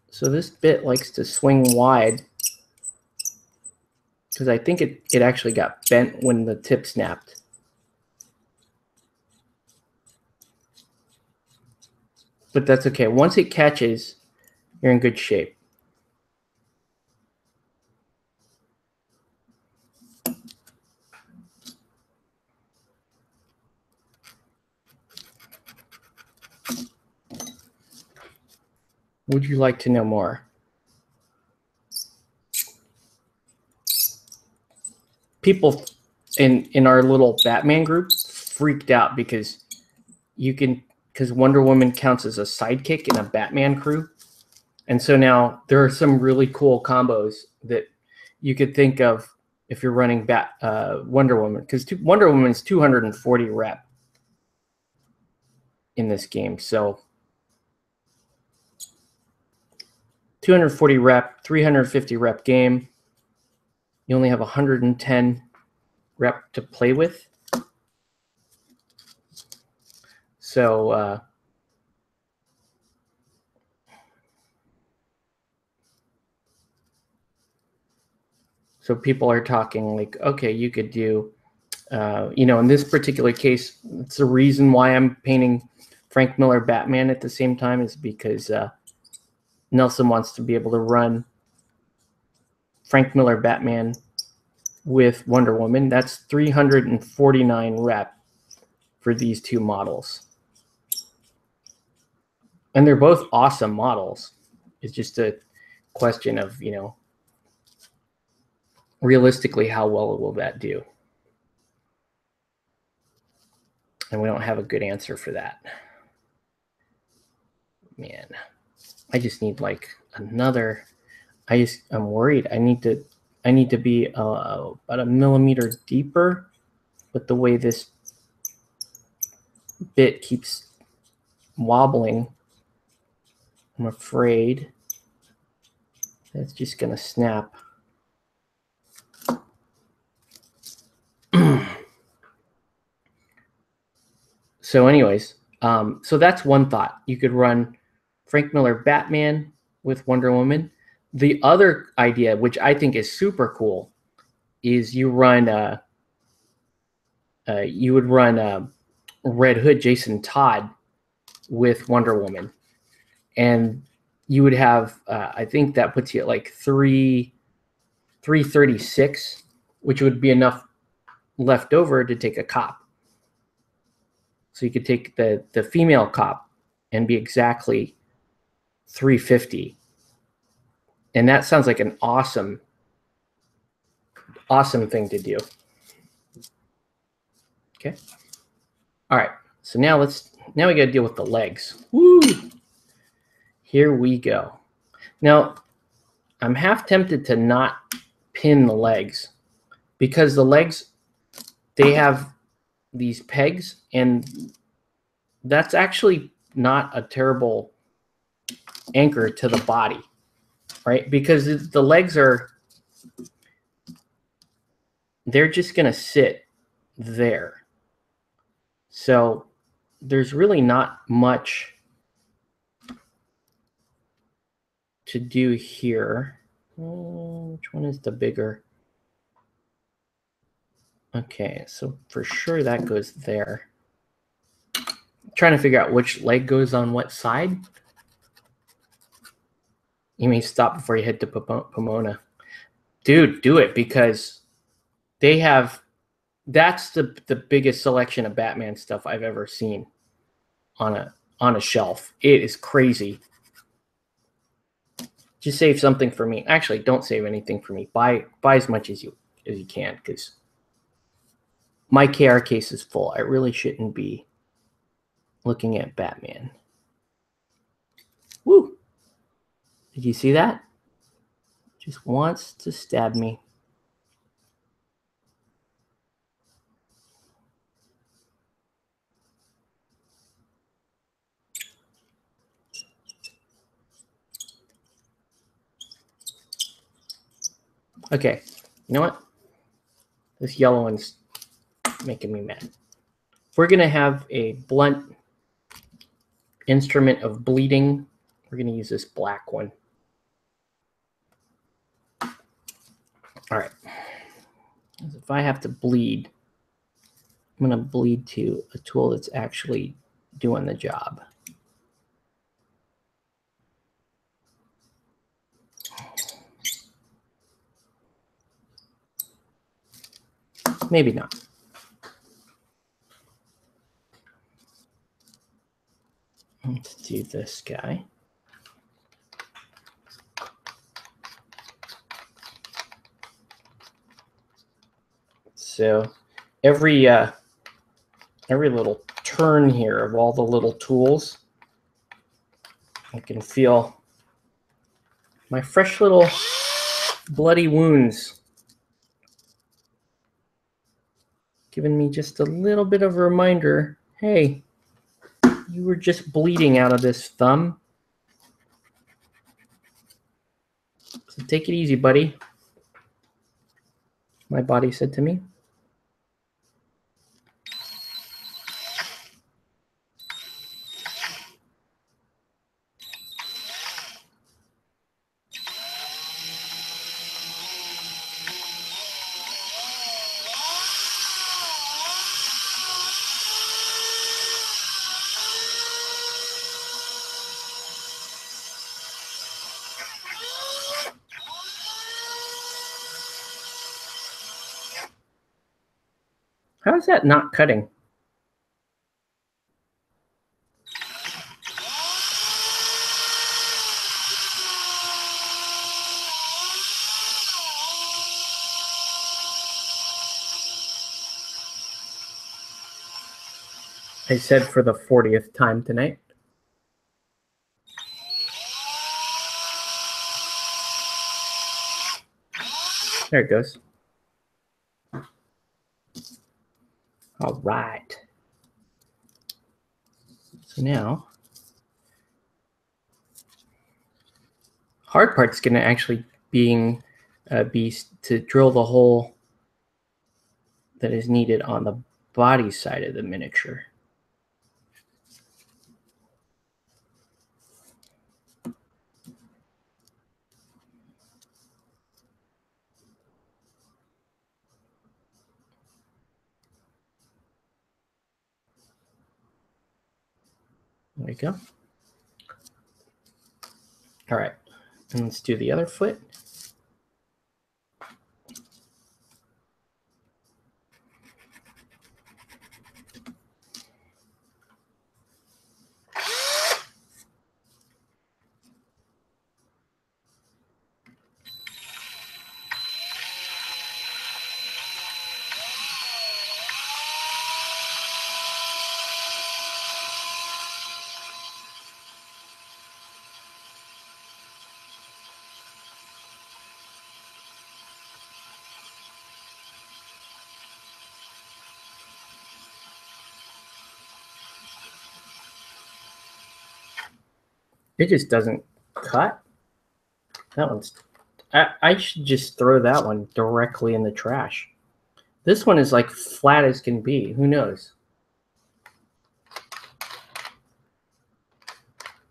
So this bit likes to swing wide because I think it actually got bent when the tip snapped. But that's okay. Once it catches, you're in good shape. Would you like to know more? People in our little Batman group freaked out because Wonder Woman counts as a sidekick in a Batman crew. And so now there are some really cool combos that you could think of if you're running Wonder Woman, because Wonder Woman's 240 rep in this game. So 240 rep, 350 rep game. You only have 110 rep to play with. So so people are talking like, okay, you could do, in this particular case, it's the reason why I'm painting Frank Miller Batman at the same time is because Nelson wants to be able to run Frank Miller Batman with Wonder Woman. That's 349 rep for these two models. And they're both awesome models. It's just a question of, you know, realistically, how well will that do? And we don't have a good answer for that. Man, I just need like another. I'm worried. I need to be about a millimeter deeper, but the way this bit keeps wobbling, I'm afraid that's just gonna snap. So anyways, so that's one thought. You could run Frank Miller Batman with Wonder Woman. The other idea, which I think is super cool, is you run you would run Red Hood Jason Todd with Wonder Woman, and you would have I think that puts you at like 336, which would be enough left over to take a cop. So you could take the female cop and be exactly 350. And that sounds like an awesome thing to do. Okay. All right. So now we got to deal with the legs. Woo! Here we go. Now, I'm half tempted to not pin the legs because the legs, they have these pegs, and that's actually not a terrible anchor to the body, right? Because the legs they're just going to sit there. So there's really not much to do here. Which one is the bigger? Okay, so for sure that goes there. I'm trying to figure out which leg goes on what side. You may stop before you head to Pomona. Dude, do it, because they have, that's the biggest selection of Batman stuff I've ever seen on a shelf. It is crazy. Just save something for me. Actually, don't save anything for me. Buy as much as you can, because my KR case is full. I really shouldn't be looking at Batman. Woo! Did you see that? Just wants to stab me. Okay, you know what? This yellow one's making me mad. If we're going to have a blunt instrument of bleeding, we're going to use this black one. All right. If I have to bleed, I'm going to bleed to a tool that's actually doing the job. Maybe not. Let's do this guy. So every little turn here of all the little tools, I can feel my fresh little bloody wounds giving me just a little bit of a reminder. Hey, you were just bleeding out of this thumb. So take it easy, buddy. My body said to me. How is that not cutting? I said for the 40th time tonight. There it goes. All right. So now, hard part's going to actually be to drill the hole that is needed on the body side of the miniature. There we go. All right, and let's do the other foot. It just doesn't cut. That one's... I should just throw that one directly in the trash. This one is like flat as can be. Who knows?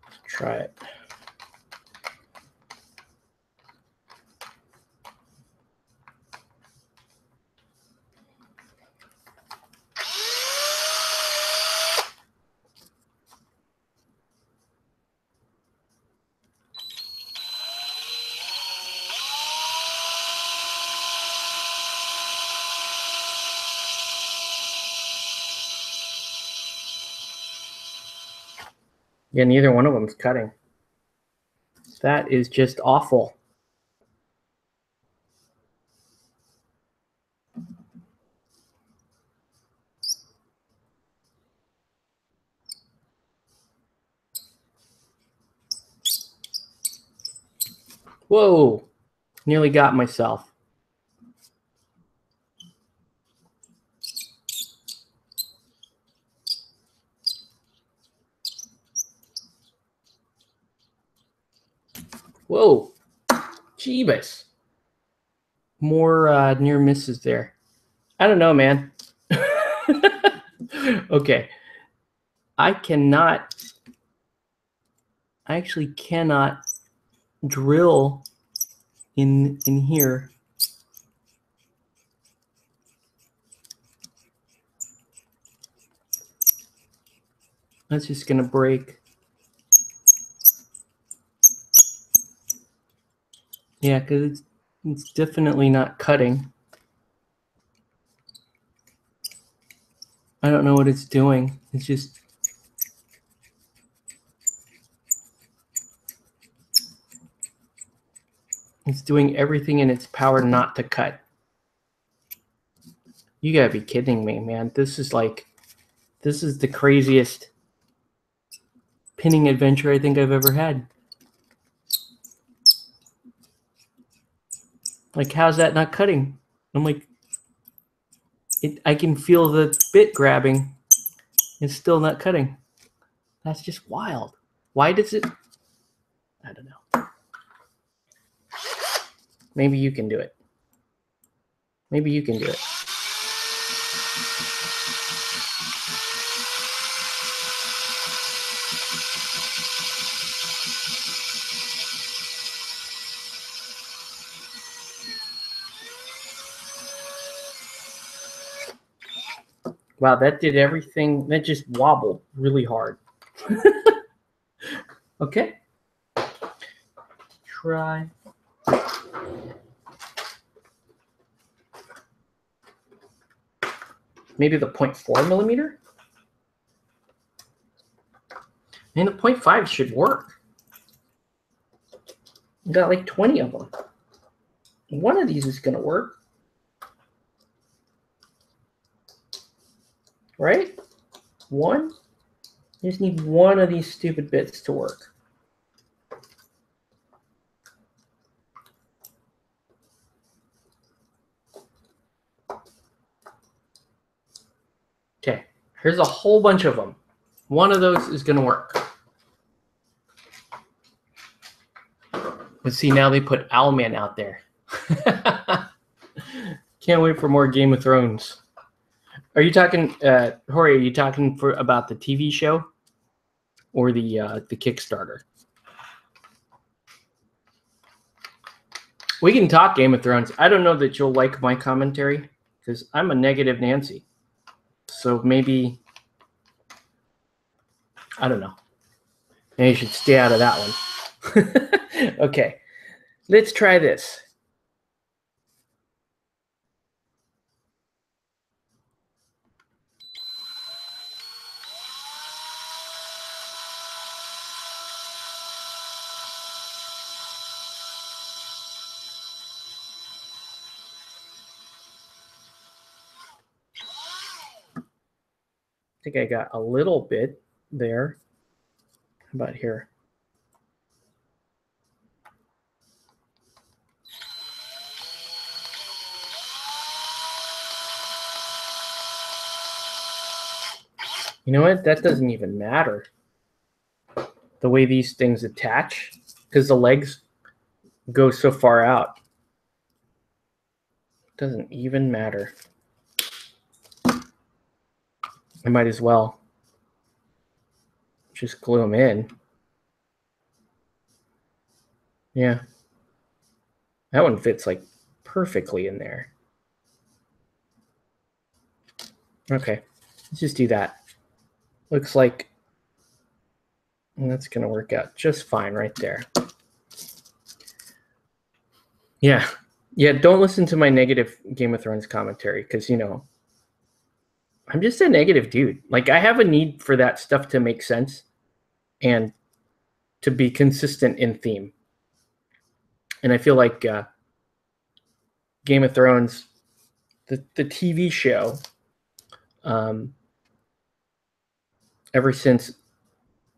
Let's try it. Yeah, neither one of them's cutting. That is just awful. Whoa, nearly got myself. Whoa, Jeebus. More near misses there. I don't know, man. Okay. I actually cannot drill in here. That's just gonna break. Yeah, because it's definitely not cutting. I don't know what it's doing. It's just... It's doing everything in its power not to cut. You gotta be kidding me, man. This is the craziest pinning adventure I think I've ever had. Like, how's that not cutting? I'm like, I can feel the bit grabbing. It's still not cutting. That's just wild. Why does it? I don't know. Maybe you can do it. Maybe you can do it. Wow, that did everything. That just wobbled really hard. Okay. Try. maybe the 0.4 millimeter. And the 0.5 should work. We got like 20 of them. One of these is going to work. Right? One. You just need one of these stupid bits to work. Okay, here's a whole bunch of them. One of those is going to work. But see, now they put Owlman out there. Can't wait for more Game of Thrones. Are you talking, Jorge, are you talking about the TV show or the Kickstarter? We can talk Game of Thrones. I don't know that you'll like my commentary because I'm a negative Nancy. So maybe, I don't know. Maybe you should stay out of that one. Okay, let's try this. I think I got a little bit there. How about here? You know what? That doesn't even matter. The way these things attach, because the legs go so far out. Doesn't even matter. I might as well just glue them in. Yeah. That one fits like perfectly in there. Okay, let's just do that. Looks like that's going to work out just fine right there. Yeah. Yeah, don't listen to my negative Game of Thrones commentary because, you know, I'm just a negative dude. Like, I have a need for that stuff to make sense and to be consistent in theme. And I feel like Game of Thrones, the TV show, ever since,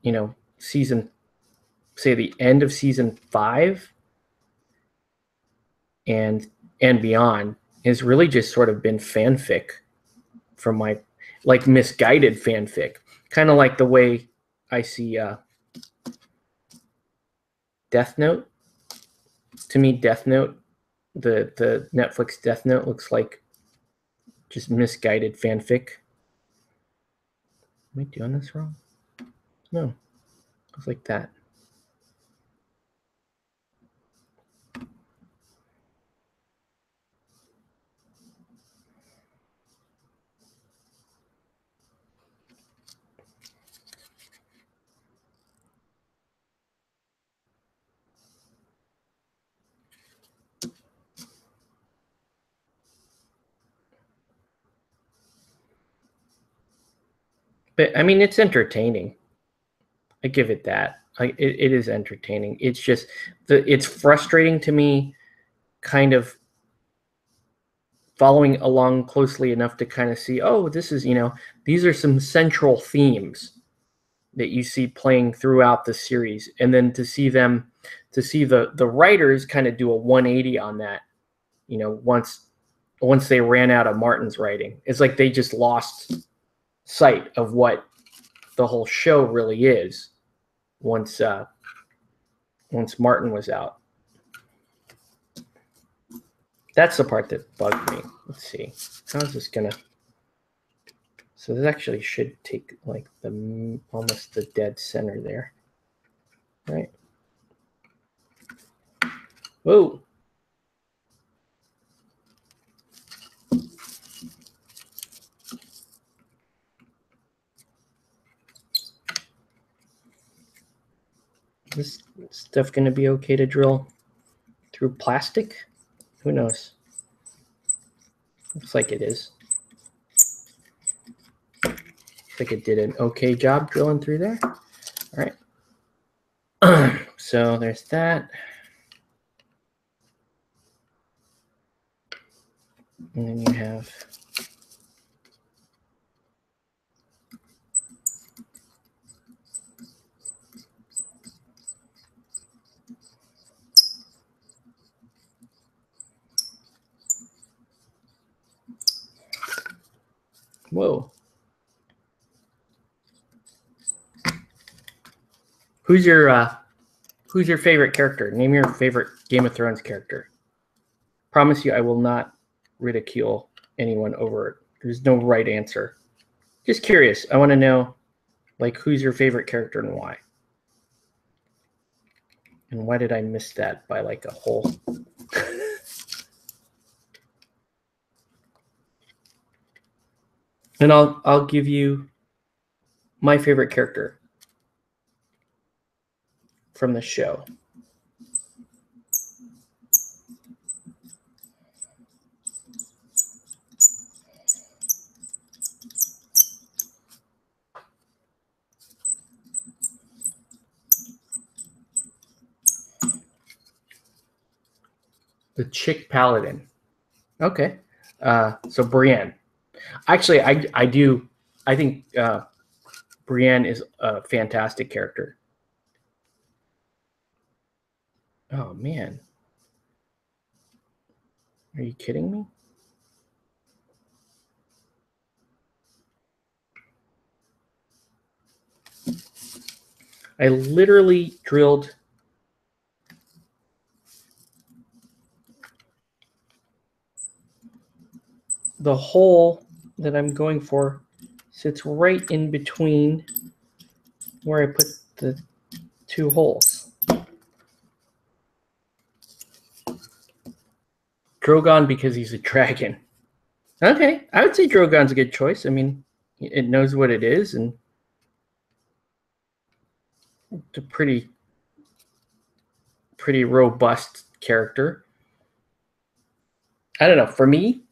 you know, say the end of season 5 and beyond, has really just sort of been fanfic from my, like, misguided fanfic. Kind of like the way I see Death Note. To me, Death Note, the Netflix Death Note, looks like just misguided fanfic. Am I doing this wrong? No. Looks like that. But I mean, it's entertaining. I give it that. It is entertaining. It's just it's frustrating to me, kind of following along closely enough to kind of see, oh, this is, you know, these are some central themes that you see playing throughout the series, and then to see the writers kind of do a 180 on that, you know, once they ran out of Martin's writing. It's like they just lost sight of what the whole show really is once Martin was out. That's the part that bugged me. Let's see. How's this gonna? So this actually should take like almost the dead center there, right? Whoa. Is this stuff gonna be okay to drill through plastic? Who knows? Looks like it is. like it did an okay job drilling through there. All right. So there's that. And then you have whoa. Who's your favorite character? Name your favorite Game of Thrones character. Promise you I will not ridicule anyone over it. There's no right answer. Just curious. I want to know, like, who's your favorite character and why? And why did I miss that by like a whole? And I'll give you my favorite character from the show. The chick paladin. Okay. So Brienne. Actually, I think Brienne is a fantastic character. Oh man. Are you kidding me? I literally drilled the hole that I'm going for sits right in between where I put the two holes. Drogon because he's a dragon. Okay, I would say Drogon's a good choice. I mean, it knows what it is, and it's a pretty robust character. I don't know. For me,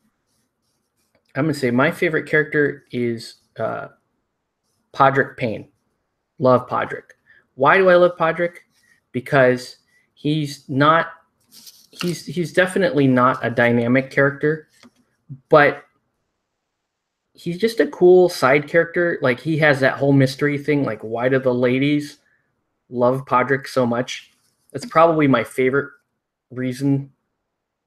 I'm gonna say my favorite character is Podrick Payne. Love Podrick. Why do I love Podrick? Because he's definitely not a dynamic character, but he's just a cool side character. Like he has that whole mystery thing. Like, why do the ladies love Podrick so much? That's probably my favorite reason.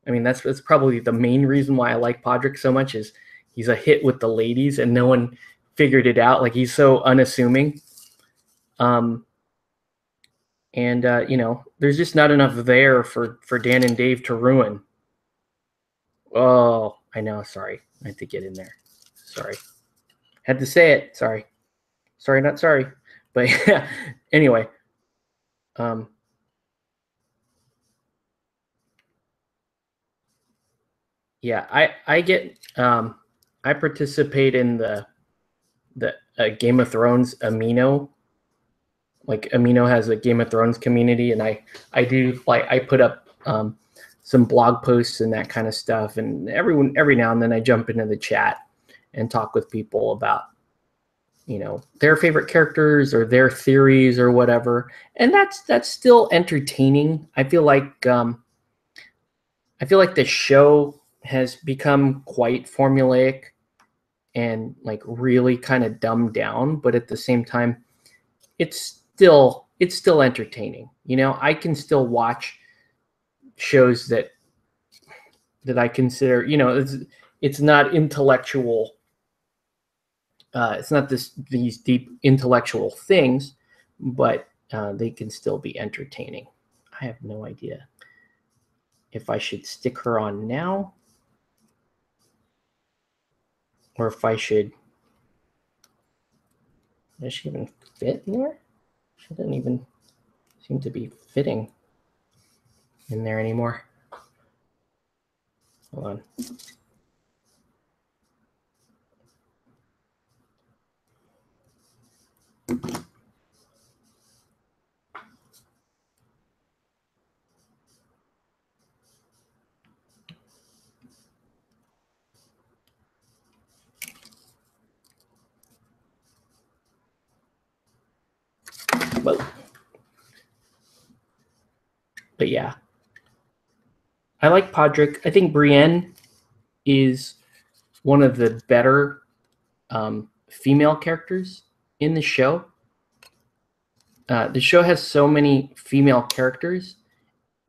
I mean, that's probably the main reason why I like Podrick so much is he's a hit with the ladies and no one figured it out. Like he's so unassuming. You know, there's just not enough there for Dan and Dave to ruin. Oh, I know. Sorry. I had to get in there. Sorry. Had to say it. Sorry. Sorry, not sorry. But anyway. Yeah, I get I participate in the Game of Thrones Amino. Like Amino has a Game of Thrones community, and I do like I put up some blog posts and that kind of stuff, and every now and then I jump into the chat and talk with people about, you know, their favorite characters or their theories or whatever, and that's still entertaining. I feel like the show has become quite formulaic and like really kind of dumbed down, but at the same time, it's still entertaining. You know, I can still watch shows that I consider, you know, it's not intellectual. It's not these deep intellectual things, but they can still be entertaining. I have no idea if I should stick her on now or if I should. Does she even fit in there? She doesn't even seem to be fitting in there anymore. Hold on. But yeah, I like Podrick. I think Brienne is one of the better female characters in the show. The show has so many female characters,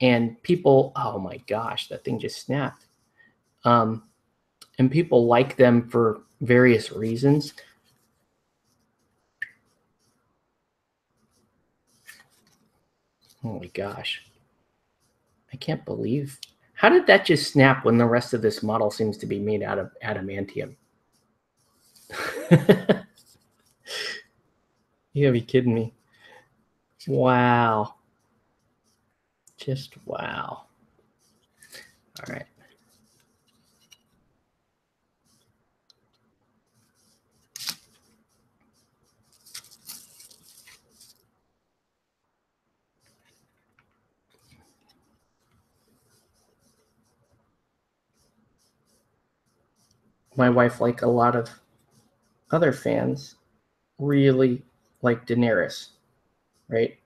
and people, oh my gosh, that thing just snapped. And people like them for various reasons. Oh my gosh. I can't believe. How did that just snap when the rest of this model seems to be made out of adamantium? You gotta be kidding me. Wow. Just wow. All right. My wife, like a lot of other fans, really like Daenerys, right?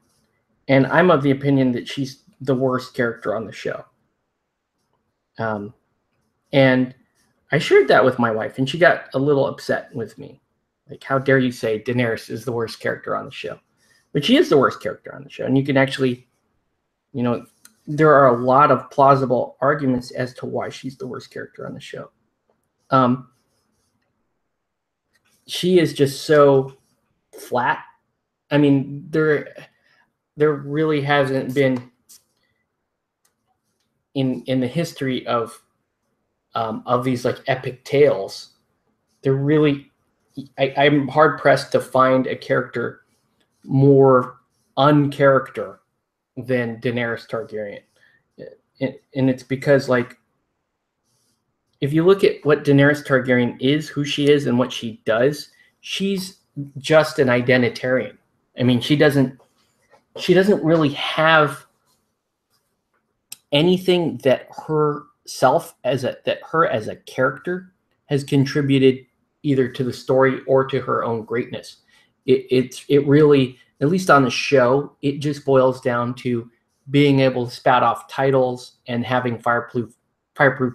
And I'm of the opinion that she's the worst character on the show. And I shared that with my wife, and she got a little upset with me. Like, how dare you say Daenerys is the worst character on the show? But she is the worst character on the show. And you can actually, there are a lot of plausible arguments as to why she's the worst character on the show. She is just so flat. I mean, there really hasn't been in the history of these like epic tales. There really, I'm hard pressed to find a character more uncharacter than Daenerys Targaryen, and it's because, like, if you look at what Daenerys Targaryen is, who she is, and what she does, she's just an identitarian. I mean, she doesn't really have anything that herself as a character has contributed either to the story or to her own greatness. It really, at least on the show, it just boils down to being able to spout off titles and having fireproof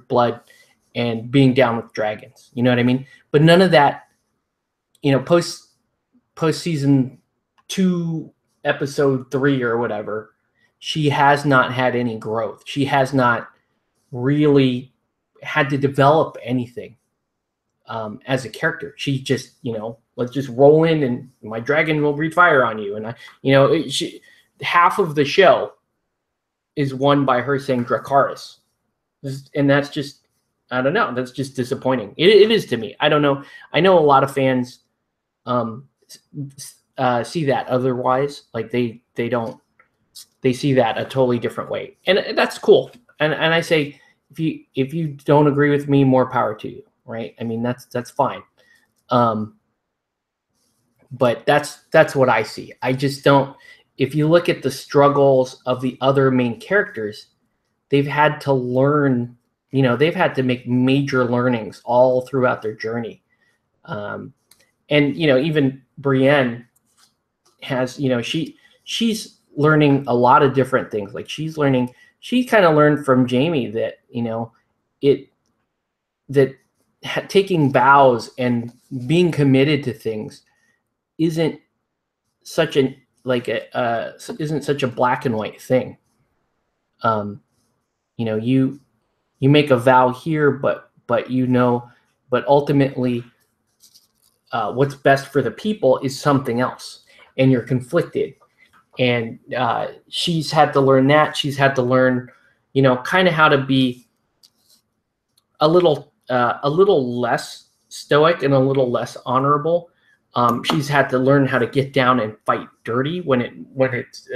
blood and being down with dragons. You know what I mean? But none of that, post season 2, episode 3 or whatever, she has not had any growth. She has not really had to develop anything as a character. She just, let's just roll in and my dragon will breathe fire on you. And half of the show is won by her saying Dracarys. And that's just, I don't know. That's just disappointing. It is to me. I don't know. I know a lot of fans see that otherwise. Like they don't. They see that a totally different way, and that's cool. And I say, if you don't agree with me, more power to you, right? I mean, that's fine. But that's what I see. I just don't. If you look at the struggles of the other main characters, they've had to learn. They've had to make major learnings all throughout their journey. And, even Brienne has, she's learning a lot of different things. Like she kind of learned from Jaime that, taking vows and being committed to things isn't such a black and white thing. You make a vow here, but ultimately, what's best for the people is something else, and you're conflicted. And she's had to learn that. She's had to learn, kind of how to be a little less stoic and a little less honorable. She's had to learn how to get down and fight dirty when it's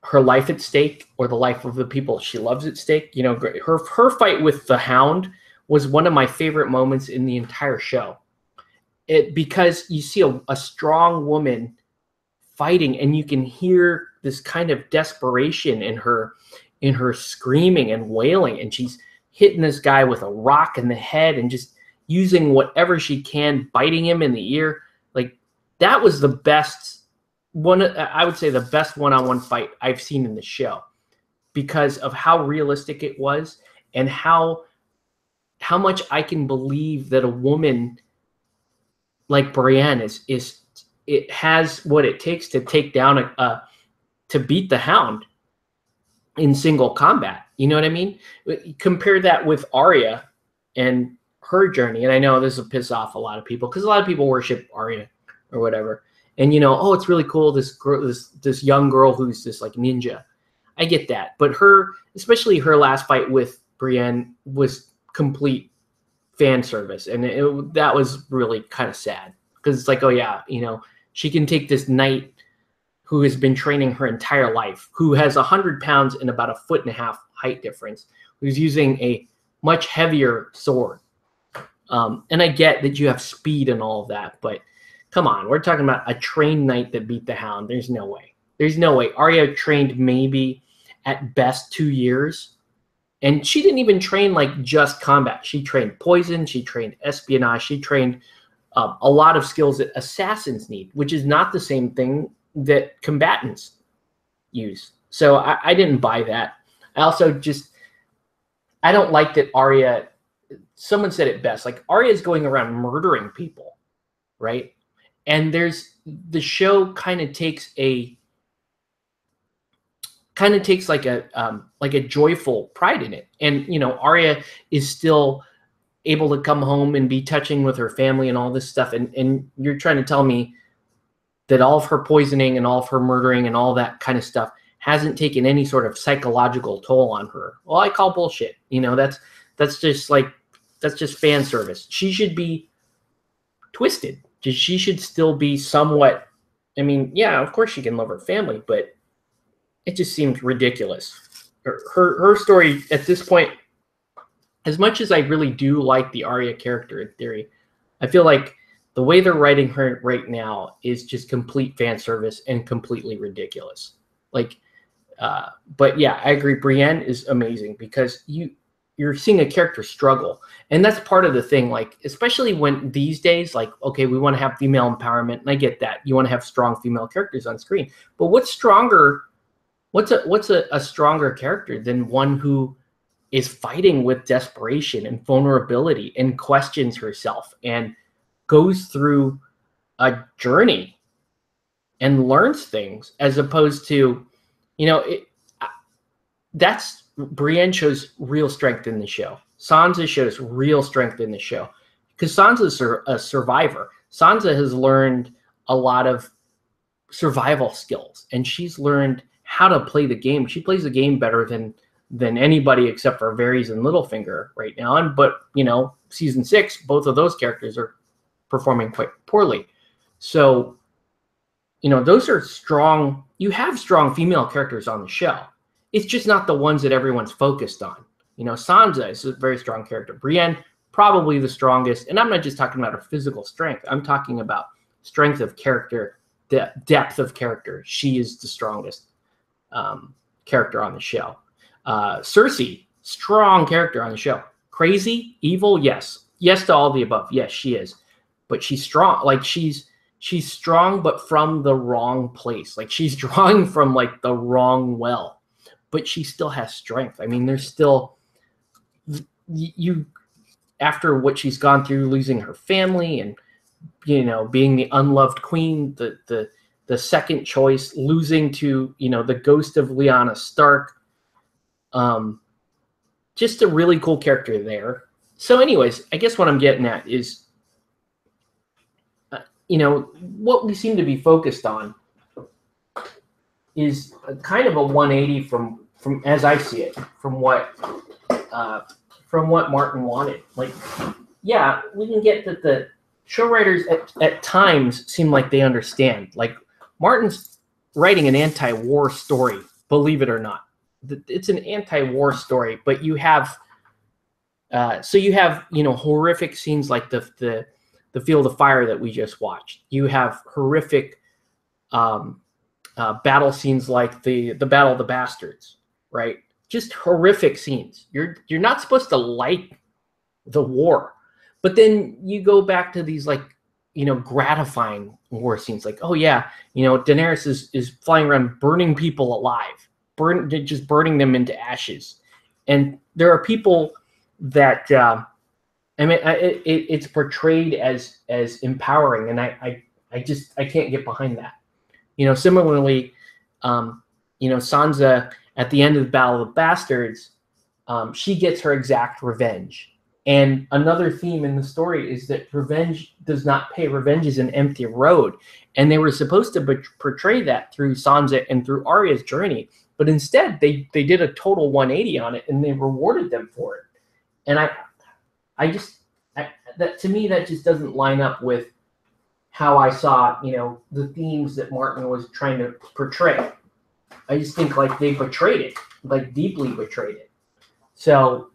her life at stake or the life of the people she loves at stake. Her fight with the Hound was one of my favorite moments in the entire show. Because you see a strong woman fighting, and you can hear this kind of desperation in her screaming and wailing, and she's hitting this guy with a rock in the head and just using whatever she can, biting him in the ear. Like, that was the best I would say the best one-on-one fight I've seen in the show, because of how realistic it was and how much I can believe that a woman like Brienne is it has what it takes to take down to beat the Hound in single combat. You know what I mean? Compare that with Arya and her journey. And I know this will piss off a lot of people because a lot of people worship Arya or whatever. And oh, it's really cool, this young girl who's this like ninja. I get that, but especially her last fight with Brienne was complete fan service, and that was really kind of sad, because it's like, oh yeah, she can take this knight who has been training her entire life, who has 100 pounds and about 1.5 feet height difference, who's using a much heavier sword. And I get that you have speed and all of that, but come on, we're talking about a trained knight that beat the Hound. There's no way. There's no way. Arya trained maybe at best 2 years. And she didn't even train like just combat. She trained poison. She trained espionage. She trained a lot of skills that assassins need, which is not the same thing that combatants use. So I didn't buy that. I also I don't like that Arya, someone said it best, like Arya is going around murdering people, right? And the show kind of takes like a joyful pride in it. And, Arya is still able to come home and be touching with her family and all this stuff. And you're trying to tell me that all of her poisoning and all of her murdering and all that kind of stuff hasn't taken any sort of psychological toll on her. Well, I call bullshit. That's just fan service. She should be twisted. She should still be somewhat, yeah, of course she can love her family, but it just seems ridiculous. Her story at this point, as much as I really do like the Arya character in theory, I feel like the way they're writing her right now is just complete fan service and completely ridiculous. But yeah, I agree. Brienne is amazing because you're seeing a character struggle. And that's part of the thing, like, especially when these days, like, okay, we want to have female empowerment, and I get that. You want to have strong female characters on screen. But what's stronger? What's a stronger character than one who is fighting with desperation and vulnerability and questions herself and goes through a journey and learns things, as opposed to, that's Brienne shows real strength in the show. Sansa shows real strength in the show because Sansa's a survivor. Sansa has learned a lot of survival skills, and she's learned how to play the game. She plays the game better than anybody except for Varys and Littlefinger right now. But season 6, both of those characters are performing quite poorly. So, those are strong. You have strong female characters on the show. It's just not the ones that everyone's focused on. Sansa is a very strong character. Brienne, probably the strongest. And I'm not just talking about her physical strength. I'm talking about strength of character, depth of character. She is the strongest character on the show. Cersei, strong character on the show. Crazy, evil, yes. Yes to all the above. Yes, she is. But she's strong. Like, she's strong, but from the wrong place. Like, she's drawing from, like, the wrong well. But she still has strength. There's still... after what she's gone through, losing her family and, being the unloved queen, the second choice, losing to, the ghost of Lyanna Stark. Just a really cool character there. So anyways, I guess what I'm getting at is, what we seem to be focused on is kind of a 180 from as I see it, from what Martin wanted. Like, yeah, we can get that the show writers at times seem like they understand. Like, Martin's writing an anti-war story, believe it or not. It's an anti-war story, but you have horrific scenes like the Field of Fire that we just watched. You have horrific battle scenes like the Battle of the Bastards, right? Just horrific scenes. You're not supposed to like the war, but then you go back to these, like, gratifying war scenes. Like, oh yeah, Daenerys is flying around burning people alive, just burning them into ashes. And there are people that it's portrayed as empowering, and I can't get behind that. Similarly, Sansa at the end of the Battle of the Bastards, she gets her exact revenge. And another theme in the story is that revenge does not pay. Revenge is an empty road. And they were supposed to portray that through Sansa and through Arya's journey. But instead, they did a total 180 on it, and they rewarded them for it. And that to me, that just doesn't line up with how I saw, the themes that Martin was trying to portray. I just think like they betrayed it, like deeply betrayed it. So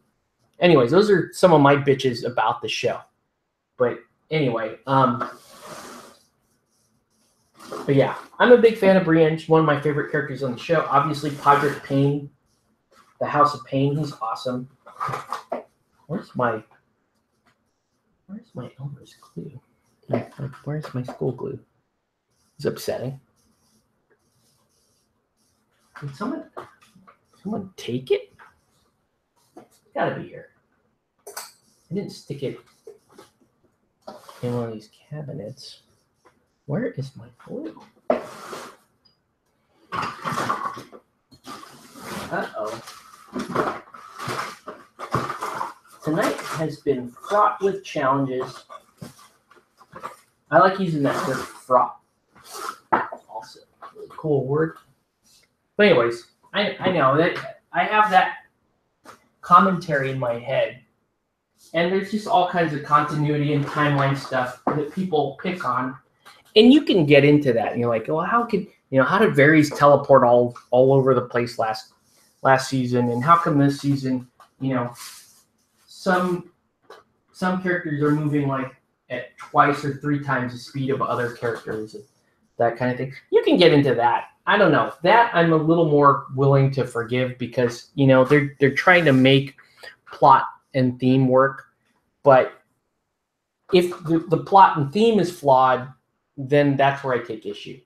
anyways, those are some of my bitches about the show. But anyway, but yeah, I'm a big fan of Brienne. She's one of my favorite characters on the show. Obviously, Podrick Payne, the House of Pain, he's awesome. Where's my Elmer's glue? Where's my school glue? It's upsetting. Did someone take it? It's gotta be here. I didn't stick it in one of these cabinets. Where is my glue? Uh-oh. Tonight has been fraught with challenges. I like using that word fraught. Also, really cool word. But anyways, I know that I have that commentary in my head, and there's just all kinds of continuity and timeline stuff that people pick on, and you can get into that, and you're like, well, how did Varys teleport all over the place last season, and how come this season, some characters are moving like at twice or three times the speed of other characters, and that kind of thing. You can get into that. I don't know. That I'm a little more willing to forgive because, they're trying to make plot and theme work. But if the plot and theme is flawed, then that's where I take issue.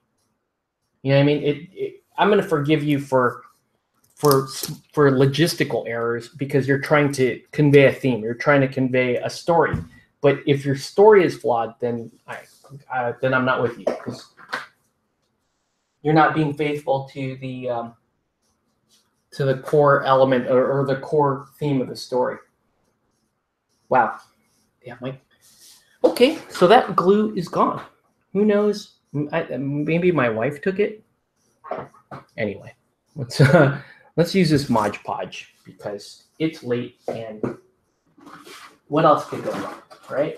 You know what I mean? I'm going to forgive you for logistical errors because you're trying to convey a theme. You're trying to convey a story. But if your story is flawed, then I'm not with you because you're not being faithful to the core element or the core theme of the story. Wow. Yeah, Mike. Okay, so that glue is gone. Who knows? Maybe my wife took it. Anyway, let's use this Mod Podge because it's late and what else could go wrong, right?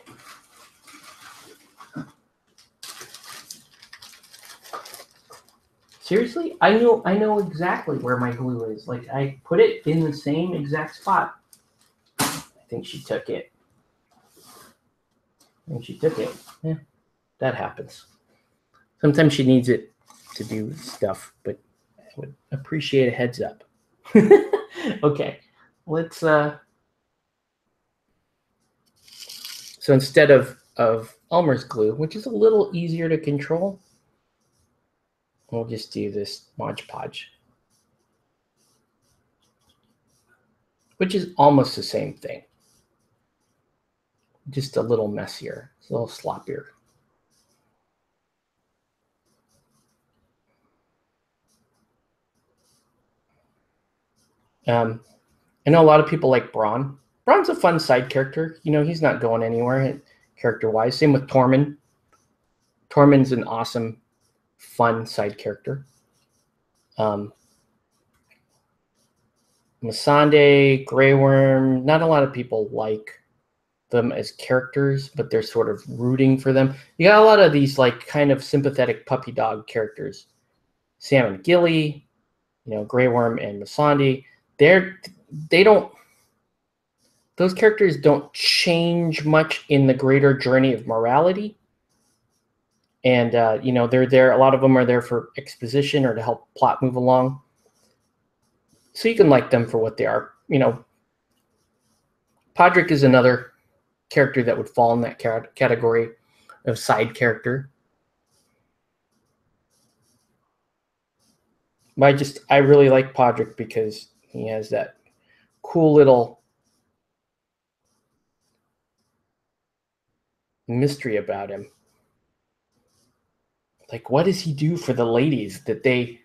Seriously, I know exactly where my glue is. Like I put it in the same exact spot. I think she took it. Yeah, that happens. Sometimes she needs it to do stuff, but I would appreciate a heads up. Okay, let's. So instead of Elmer's glue, which is a little easier to control, we'll just do this Mod Podge, which is almost the same thing, just a little messier, it's a little sloppier. I know a lot of people like Bronn. Bronn's a fun side character. He's not going anywhere character-wise. Same with Tormund. Tormund's an awesome, fun side character. Missandei, Grey Worm, not a lot of people like them as characters, but they're sort of rooting for them. You got a lot of these like kind of sympathetic puppy dog characters. Sam and Gilly, Grey Worm and Missandei. Those characters don't change much in the greater journey of morality. And, they're there. A lot of them are there for exposition or to help plot move along. So you can like them for what they are. Podrick is another character that would fall in that category. of side character. But I really like Podrick because he has that cool little mystery about him. Like, what does he do for the ladies that they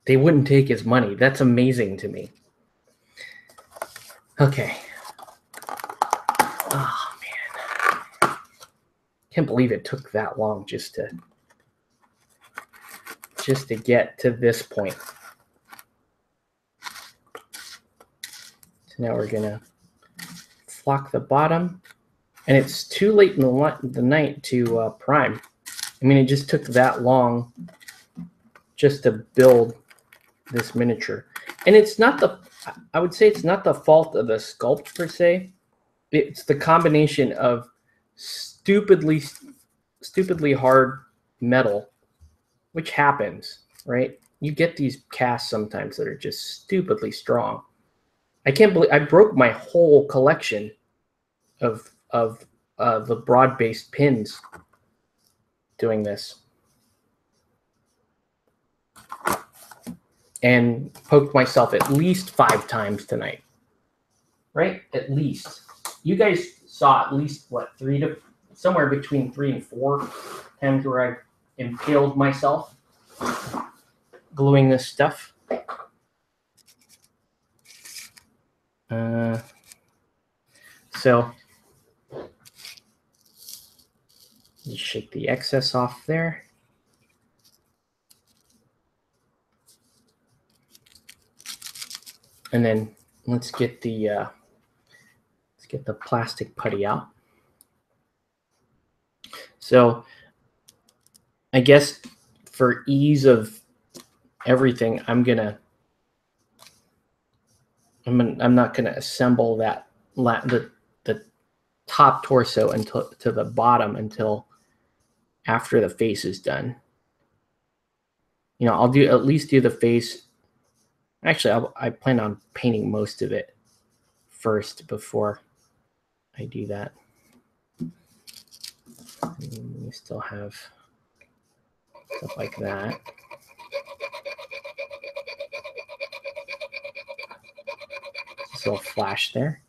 wouldn't take his money? That's amazing to me. Okay. Oh, man. Can't believe it took that long just to get to this point. So now we're going to flock the bottom. And it's too late in the night to prime. I mean, it just took that long just to build this miniature. And I would say it's not the fault of the sculpt per se. It's the combination of stupidly hard metal, which happens, right? You get these casts sometimes that are just stupidly strong. I can't believe I broke my whole collection of the broad-based pins doing this. And poked myself at least 5 times tonight. Right? At least. You guys saw at least, what, somewhere between 3 and 4 times where I impaled myself gluing this stuff. So just shake the excess off there. And then let's get the plastic putty out. So I guess for ease of everything, I'm not gonna assemble the top torso until to the bottom until after the face is done. You know, I'll at least do the face. Actually, I plan on painting most of it first before I do that. And we still have stuff like that. Just a little flash there.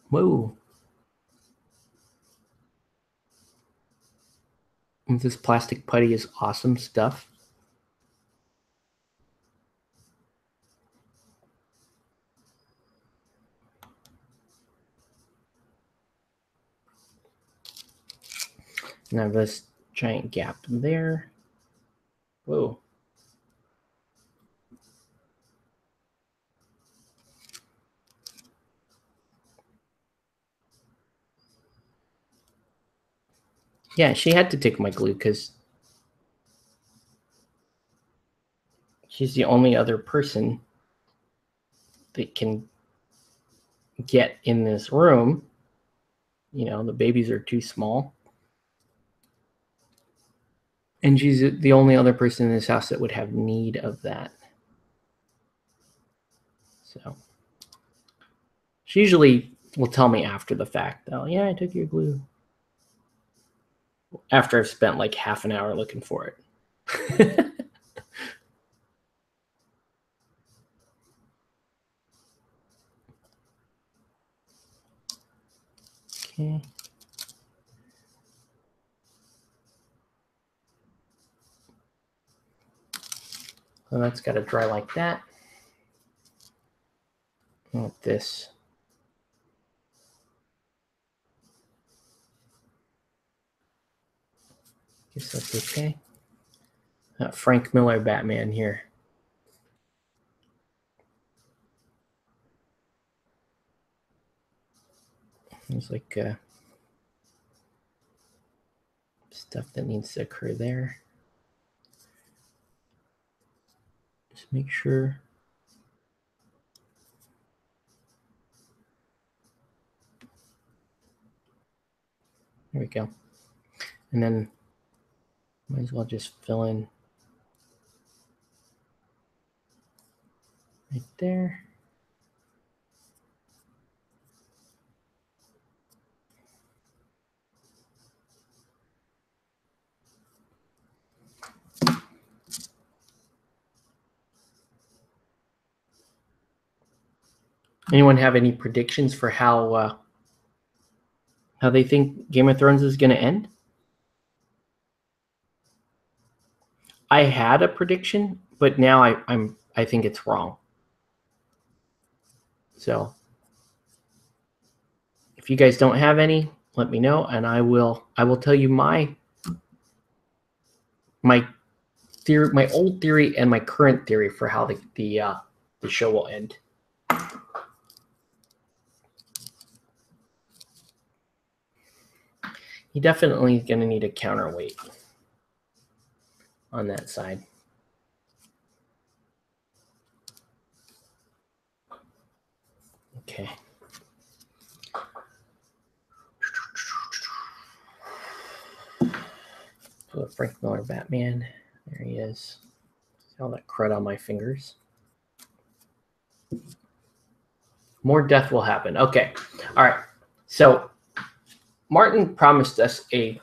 Whoa. This plastic putty is awesome stuff. Now this giant gap there. Whoa. Yeah, she had to take my glue because she's the only other person that can get in this room. You know, the babies are too small. And she's the only other person in this house that would have need of that. So she usually will tell me after the fact, oh, yeah, I took your glue. After I've spent like half an hour looking for it. Okay. So that's got to dry like that. And with this. Guess that's okay. Frank Miller Batman here. There's like stuff that needs to occur there. Just make sure. There we go. And then might as well just fill in right there. Anyone have any predictions for how they think Game of Thrones is going to end? I had a prediction, but now I think it's wrong. So if you guys don't have any, let me know, and I will tell you my theory, my old theory, and my current theory for how the show will end. He definitely is going to need a counterweight on that side. Okay. So Frank Miller Batman. There he is. See all that crud on my fingers. More death will happen. Okay. All right. So Martin promised us a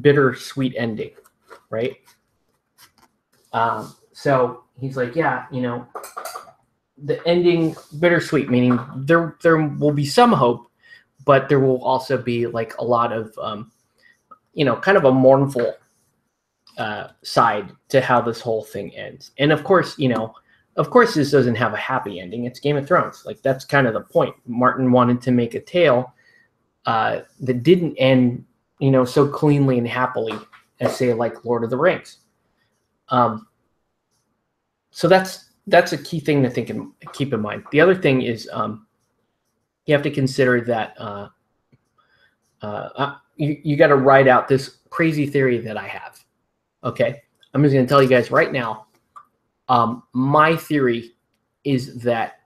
bittersweet ending, right? So he's like, yeah, you know, the ending bittersweet, meaning there will be some hope, but there will also be like a lot of, you know, kind of a mournful side to how this whole thing ends. And of course, you know, of course this doesn't have a happy ending. It's Game of Thrones. Like that's kind of the point. Martin wanted to make a tale that didn't end, you know, so cleanly and happily as say like Lord of the Rings. So that's a key thing to keep in mind. The other thing is you have to consider that you got to ride out this crazy theory that I have. Okay, I'm just going to tell you guys right now. My theory is that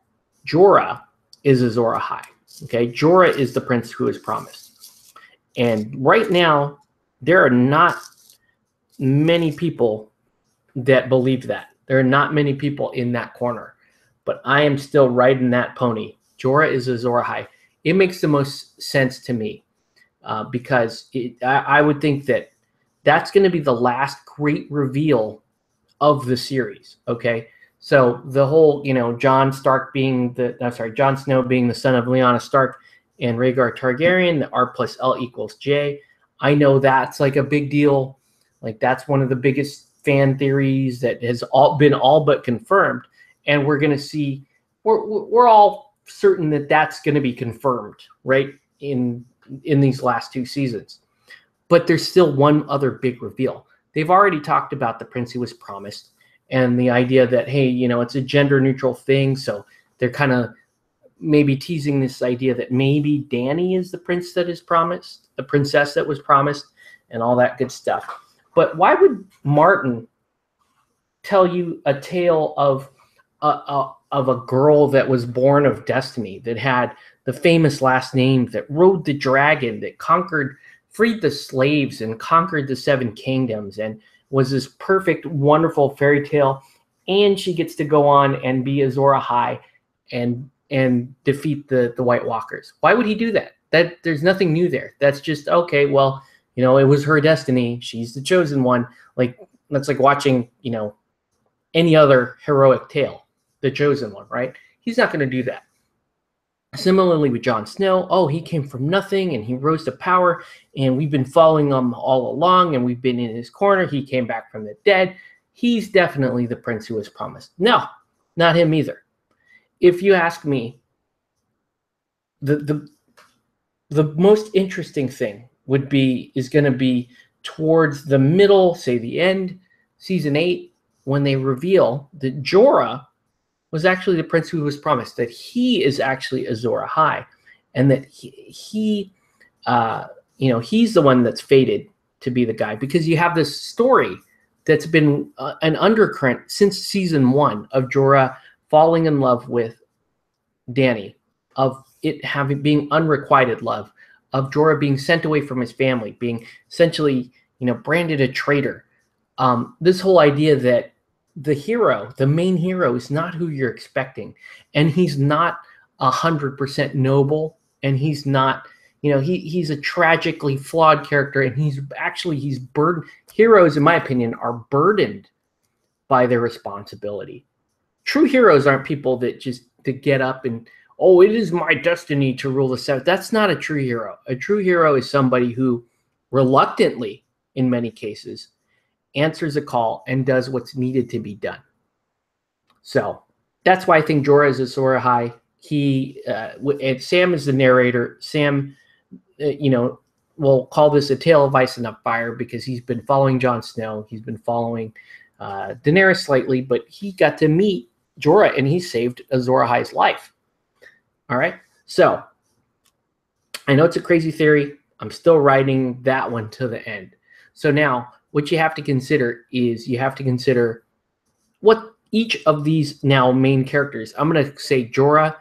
Jorah is Azor Ahai. Okay, Jorah is the prince who is promised, and right now there are not many people that believe that. There are not many people in that corner, but I am still riding that pony. Jorah is Azor Ahai. It makes the most sense to me because I would think that that's going to be the last great reveal of the series. Okay, so the whole, you know, Jon Snow being the son of Lyanna Stark and Rhaegar Targaryen, the R plus L equals J. I know that's like a big deal. Like that's one of the biggest fan theories that has been all but confirmed, and we're going to see. We're all certain that that's going to be confirmed, right? In these last two seasons. But there's still one other big reveal. They've already talked about the prince who was promised and the idea that, hey, you know, it's a gender neutral thing. So they're kind of maybe teasing this idea that maybe Dany is the prince that is promised, the princess that was promised, and all that good stuff. But why would Martin tell you a tale of a girl that was born of destiny, that had the famous last name, that rode the dragon, that freed the slaves and conquered the seven kingdoms and was this perfect, wonderful fairy tale, and she gets to go on and be Azor Ahai and defeat the White Walkers? Why would he do that? That there's nothing new there. That's just, okay, well, you know, it was her destiny. She's the chosen one. Like that's like watching, you know, any other heroic tale, the chosen one, right? He's not going to do that. Similarly with Jon Snow, oh, he came from nothing and he rose to power, and we've been following him all along, and we've been in his corner. He came back from the dead. He's definitely the prince who was promised. No, not him either. If you ask me, the most interesting thing is going to be towards the middle, say the end, season 8, when they reveal that Jorah was actually the prince who was promised, that he is actually Azor Ahai, and that he you know, he's the one that's fated to be the guy, because you have this story that's been an undercurrent since season 1 of Jorah falling in love with Dany, of it being unrequited love, of Jorah being sent away from his family, being essentially, you know, branded a traitor. This whole idea that the main hero is not who you're expecting, and he's not 100% noble, and he's not, you know, he's a tragically flawed character, and he's burdened. Heroes, in my opinion, are burdened by their responsibility. True heroes aren't people that to get up and, oh, it is my destiny to rule the Seven. That's not a true hero. A true hero is somebody who reluctantly, in many cases, answers a call and does what's needed to be done. So that's why I think Jorah is Azor Ahai. And Sam is the narrator. Sam, we'll call this a tale of ice and of fire because he's been following Jon Snow. He's been following Daenerys slightly, but he got to meet Jorah and he saved Azor Ahai's life. All right. So I know it's a crazy theory. I'm still writing that one to the end. So now what you have to consider is you have to consider what each of these now main characters. I'm going to say Jorah,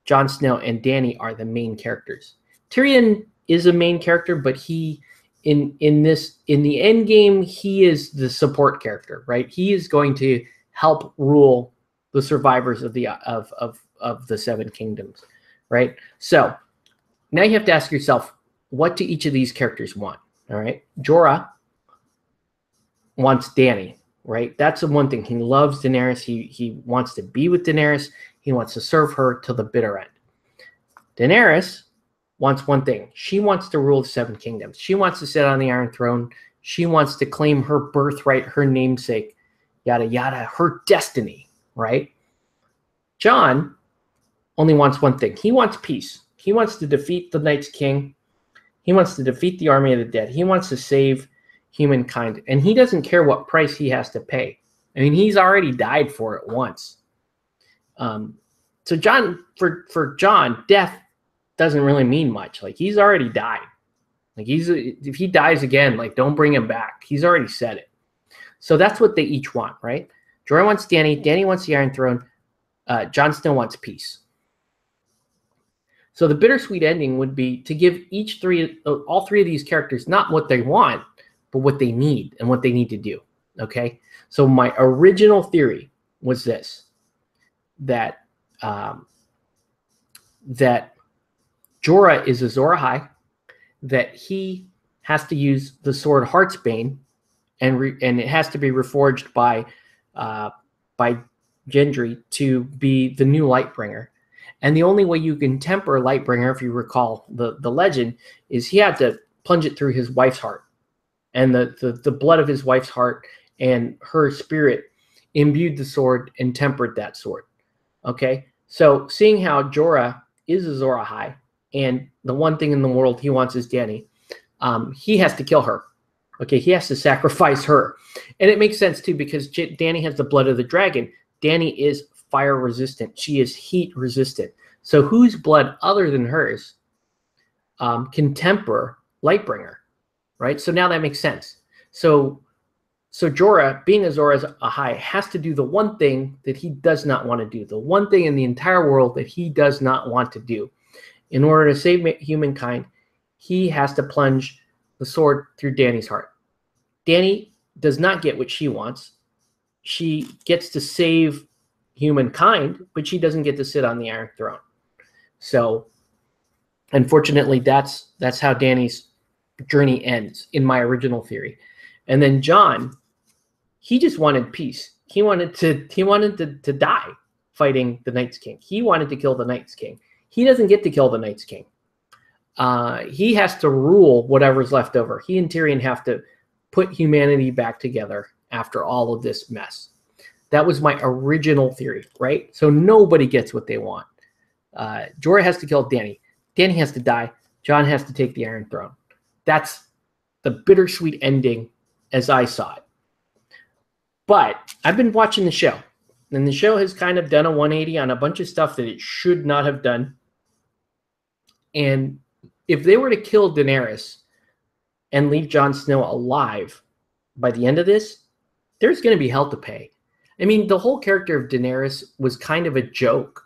Jon Snow, and Dany are the main characters. Tyrion is a main character, but he in the end game, he is the support character, right? He is going to help rule the survivors of the Seven Kingdoms, right? So now you have to ask yourself, what do each of these characters want? All right. Jorah wants Dany, right? That's the one thing. He loves Daenerys. He wants to be with Daenerys. He wants to serve her till the bitter end. Daenerys wants one thing. She wants to rule the Seven Kingdoms. She wants to sit on the Iron Throne. She wants to claim her birthright, her namesake, yada, yada, her destiny, right? Jon only wants one thing. He wants peace. He wants to defeat the Night's King. He wants to defeat the army of the dead. He wants to save humankind. And he doesn't care what price he has to pay. I mean, he's already died for it once. So for Jon, death doesn't really mean much. Like, he's already died. Like, if he dies again, like, don't bring him back. He's already said it. So that's what they each want, right? Jorah wants Dany. Dany wants the Iron Throne. Jon Snow wants peace. So the bittersweet ending would be to give all three of these characters not what they want, but what they need and what they need to do. Okay. So my original theory was this: that Jorah is Azor Ahai, that he has to use the sword Heartsbane, and it has to be reforged by Gendry to be the new Lightbringer. And the only way you can temper Lightbringer, if you recall the legend, is he had to plunge it through his wife's heart. And the blood of his wife's heart and her spirit imbued the sword and tempered that sword. Okay? So seeing how Jorah is Azor Ahai, and the one thing in the world he wants is Dany, he has to kill her. Okay? He has to sacrifice her. And it makes sense, too, because Dany has the blood of the dragon. Dany is fire resistant. She is heat resistant. So whose blood other than hers can temper Lightbringer, right? So now that makes sense. So Jorah, being Azor Ahai, has to do the one thing that he does not want to do, the one thing in the entire world that he does not want to do. In order to save humankind, he has to plunge the sword through Dany's heart. Dany does not get what she wants. She gets to save humankind, but she doesn't get to sit on the Iron Throne. So, unfortunately, that's how Dany's journey ends in my original theory. And then Jon, he just wanted peace. He wanted to die fighting the Night's King. He wanted to kill the Night's King. He doesn't get to kill the Night's King. He has to rule whatever's left over. He and Tyrion have to put humanity back together after all of this mess. That was my original theory, right? So nobody gets what they want. Jorah has to kill Dany. Dany has to die. Jon has to take the Iron Throne. That's the bittersweet ending as I saw it. But I've been watching the show, and the show has kind of done a 180 on a bunch of stuff that it should not have done. And if they were to kill Daenerys and leave Jon Snow alive by the end of this, there's going to be hell to pay. I mean, the whole character of Daenerys was kind of a joke,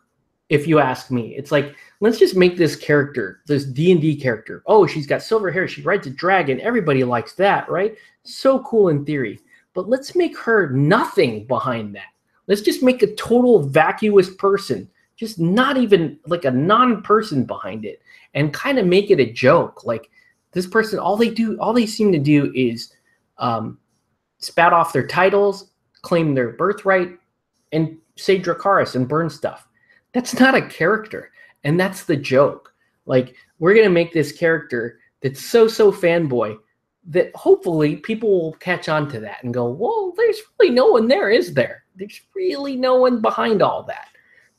if you ask me. It's like, let's just make this character, this D&D character. Oh, she's got silver hair. She rides a dragon. Everybody likes that, right? So cool in theory. But let's make her nothing behind that. Let's just make a total vacuous person, just not even like a non-person behind it, and kind of make it a joke. Like, this person, all they seem to do is spout off their titles, claim their birthright, and say Dracarys and burn stuff. That's not a character. And that's the joke. Like, we're going to make this character that's so fanboy that hopefully people will catch on to that and go, well, there's really no one there, is there? There's really no one behind all that.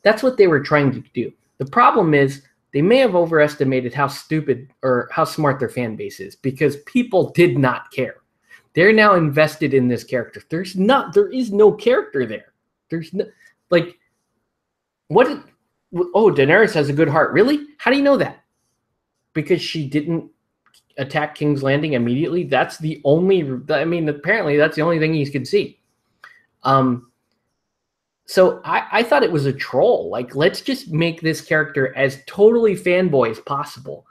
That's what they were trying to do. The problem is they may have overestimated how stupid or how smart their fan base is, because people did not care. They're now invested in this character. There is no character there. There's no, like, what? Oh, Daenerys has a good heart. Really? How do you know that? Because she didn't attack King's Landing immediately. That's the only, I mean, apparently that's the only thing you can see. So I thought it was a troll. Like, let's just make this character as totally fanboy as possible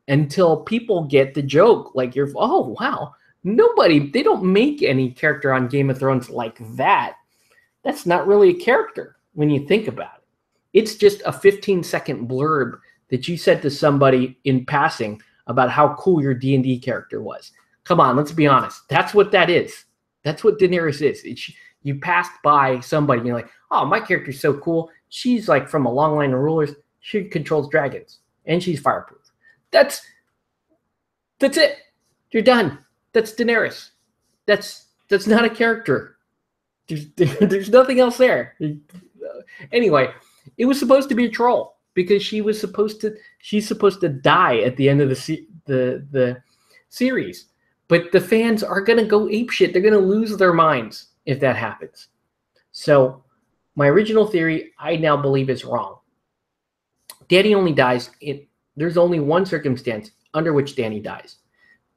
until people get the joke. Like, oh, wow. They don't make any character on Game of Thrones like that. That's not really a character when you think about it. It's just a 15-second blurb that you said to somebody in passing about how cool your D&D character was. Come on, let's be honest. That's what that is. That's what Daenerys is. You passed by somebody and you're like, oh, my character's so cool. She's like from a long line of rulers. She controls dragons and she's fireproof. That's it. You're done. That's Daenerys. That's not a character. There's nothing else there. Anyway, it was supposed to be a troll because she's supposed to die at the end of the series. But the fans are going to go apeshit. They're going to lose their minds if that happens. So my original theory, I now believe, is wrong. Dany only dies. There's only one circumstance under which Dany dies.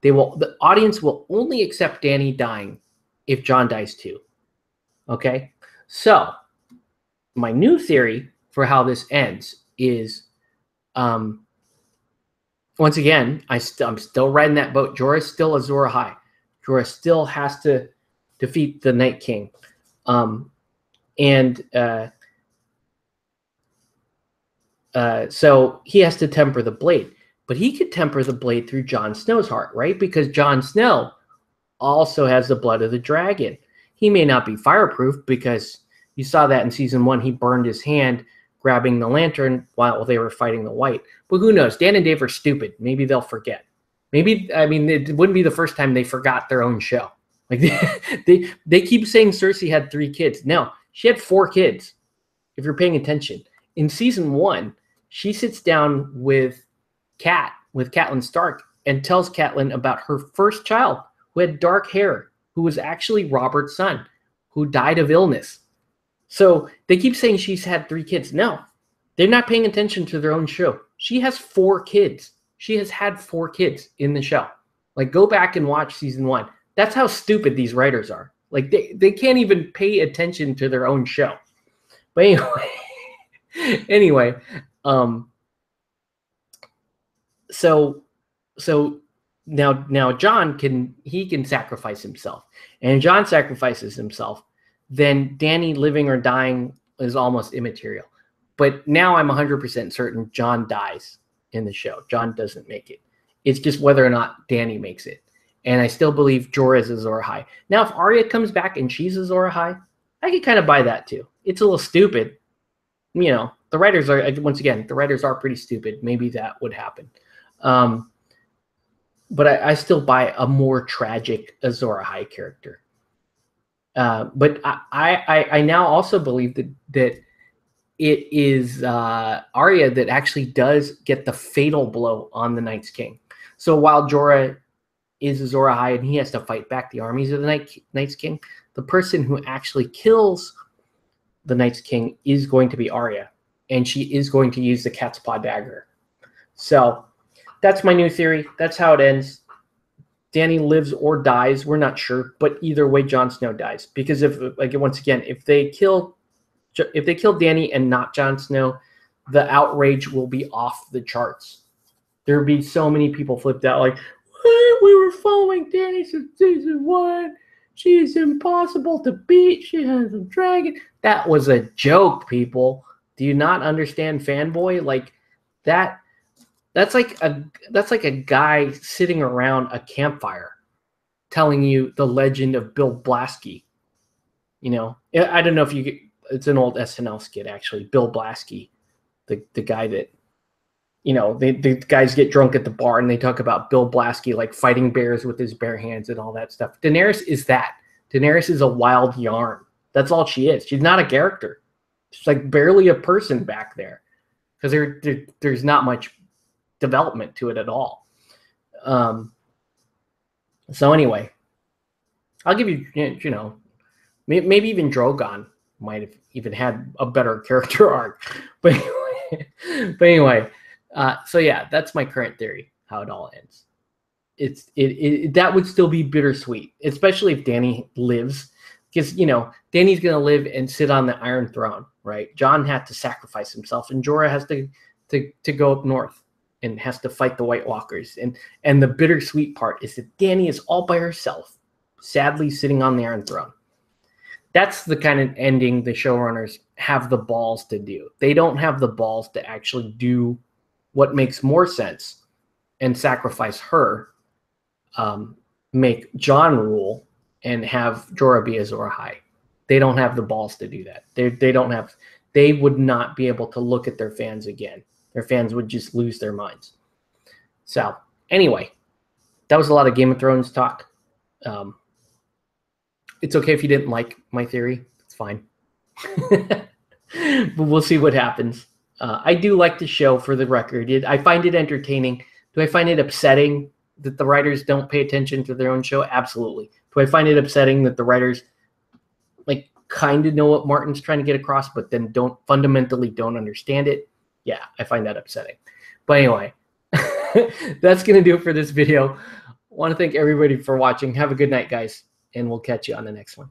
The audience will only accept Dany dying if Jon dies too. Okay? So my new theory for how this ends is, once again, I'm still riding that boat. Jorah's still Azor Ahai. Jorah still has to defeat the Night King. So he has to temper the blade. But he could temper the blade through Jon Snow's heart, right? Because Jon Snow also has the blood of the dragon. He may not be fireproof because you saw that in season 1. He burned his hand grabbing the lantern while they were fighting the White. But who knows? Dan and Dave are stupid. Maybe they'll forget. It wouldn't be the first time they forgot their own show. Like they keep saying Cersei had 3 kids. No, she had 4 kids. If you're paying attention, in season 1, she sits down with Catelyn Stark, and tells Catelyn about her first child who had dark hair, who was actually Robert's son, who died of illness. So they keep saying she's had 3 kids. No, they're not paying attention to their own show. She has 4 kids. She has had 4 kids in the show. Like, go back and watch season 1. That's how stupid these writers are. Like, they can't even pay attention to their own show. But anyway, so now Jon can sacrifice himself, and if Jon sacrifices himself, then Dany living or dying is almost immaterial. But now I'm 100% certain Jon dies in the show. Jon doesn't make it. It's just whether or not Dany makes it. And I still believe Jorah is Azor Ahai. Now, if Arya comes back and she's Azor Ahai, I could kind of buy that too. It's a little stupid. You know, the writers are pretty stupid. Maybe that would happen. But I still buy a more tragic Azor Ahai character. But I now also believe that it is Arya that actually does get the fatal blow on the Night's King. So while Jorah is Azor Ahai and he has to fight back the armies of the Night's King, the person who actually kills the Night's King is going to be Arya, and she is going to use the cat's paw dagger. So that's my new theory. That's how it ends. Dany lives or dies. We're not sure, but either way, Jon Snow dies. Because if they kill Dany and not Jon Snow, the outrage will be off the charts. There'll be so many people flipped out, like, what? We were following Dany since season 1. She is impossible to beat. She has a dragon. That was a joke, people. Do you not understand fanboy? Like that? That's like a guy sitting around a campfire telling you the legend of Bill Blasky. You know, I don't know if it's an old SNL skit, actually. Bill Blasky the guy that, you know, the guys get drunk at the bar and they talk about Bill Blasky like fighting bears with his bare hands and all that stuff. Daenerys is that. Daenerys is a wild yarn. That's all she is. She's not a character. She's like barely a person back there, because there's not much development to it at all. So anyway, I'll give you, you know, maybe even Drogon might have even had a better character arc. But anyway, so yeah, that's my current theory, how it all ends. That would still be bittersweet, especially if Dany lives, because, you know, Dany's going to live and sit on the Iron Throne, right? Jon had to sacrifice himself, and Jorah has to go up north and has to fight the White Walkers. And the bittersweet part is that Dany is all by herself, sadly sitting on the Iron Throne. That's the kind of ending the showrunners have the balls to do. They don't have the balls to actually do what makes more sense and sacrifice her, make Jon rule, and have Jorah be Azor Ahai. They don't have the balls to do that. They would not be able to look at their fans again. Their fans would just lose their minds. So anyway, that was a lot of Game of Thrones talk. It's okay if you didn't like my theory. It's fine. But we'll see what happens. I do like the show, for the record. I find it entertaining. Do I find it upsetting that the writers don't pay attention to their own show? Absolutely. Do I find it upsetting that the writers like kind of know what Martin's trying to get across, but then fundamentally don't understand it? Yeah, I find that upsetting. But anyway, that's going to do it for this video. I want to thank everybody for watching. Have a good night, guys, and we'll catch you on the next one.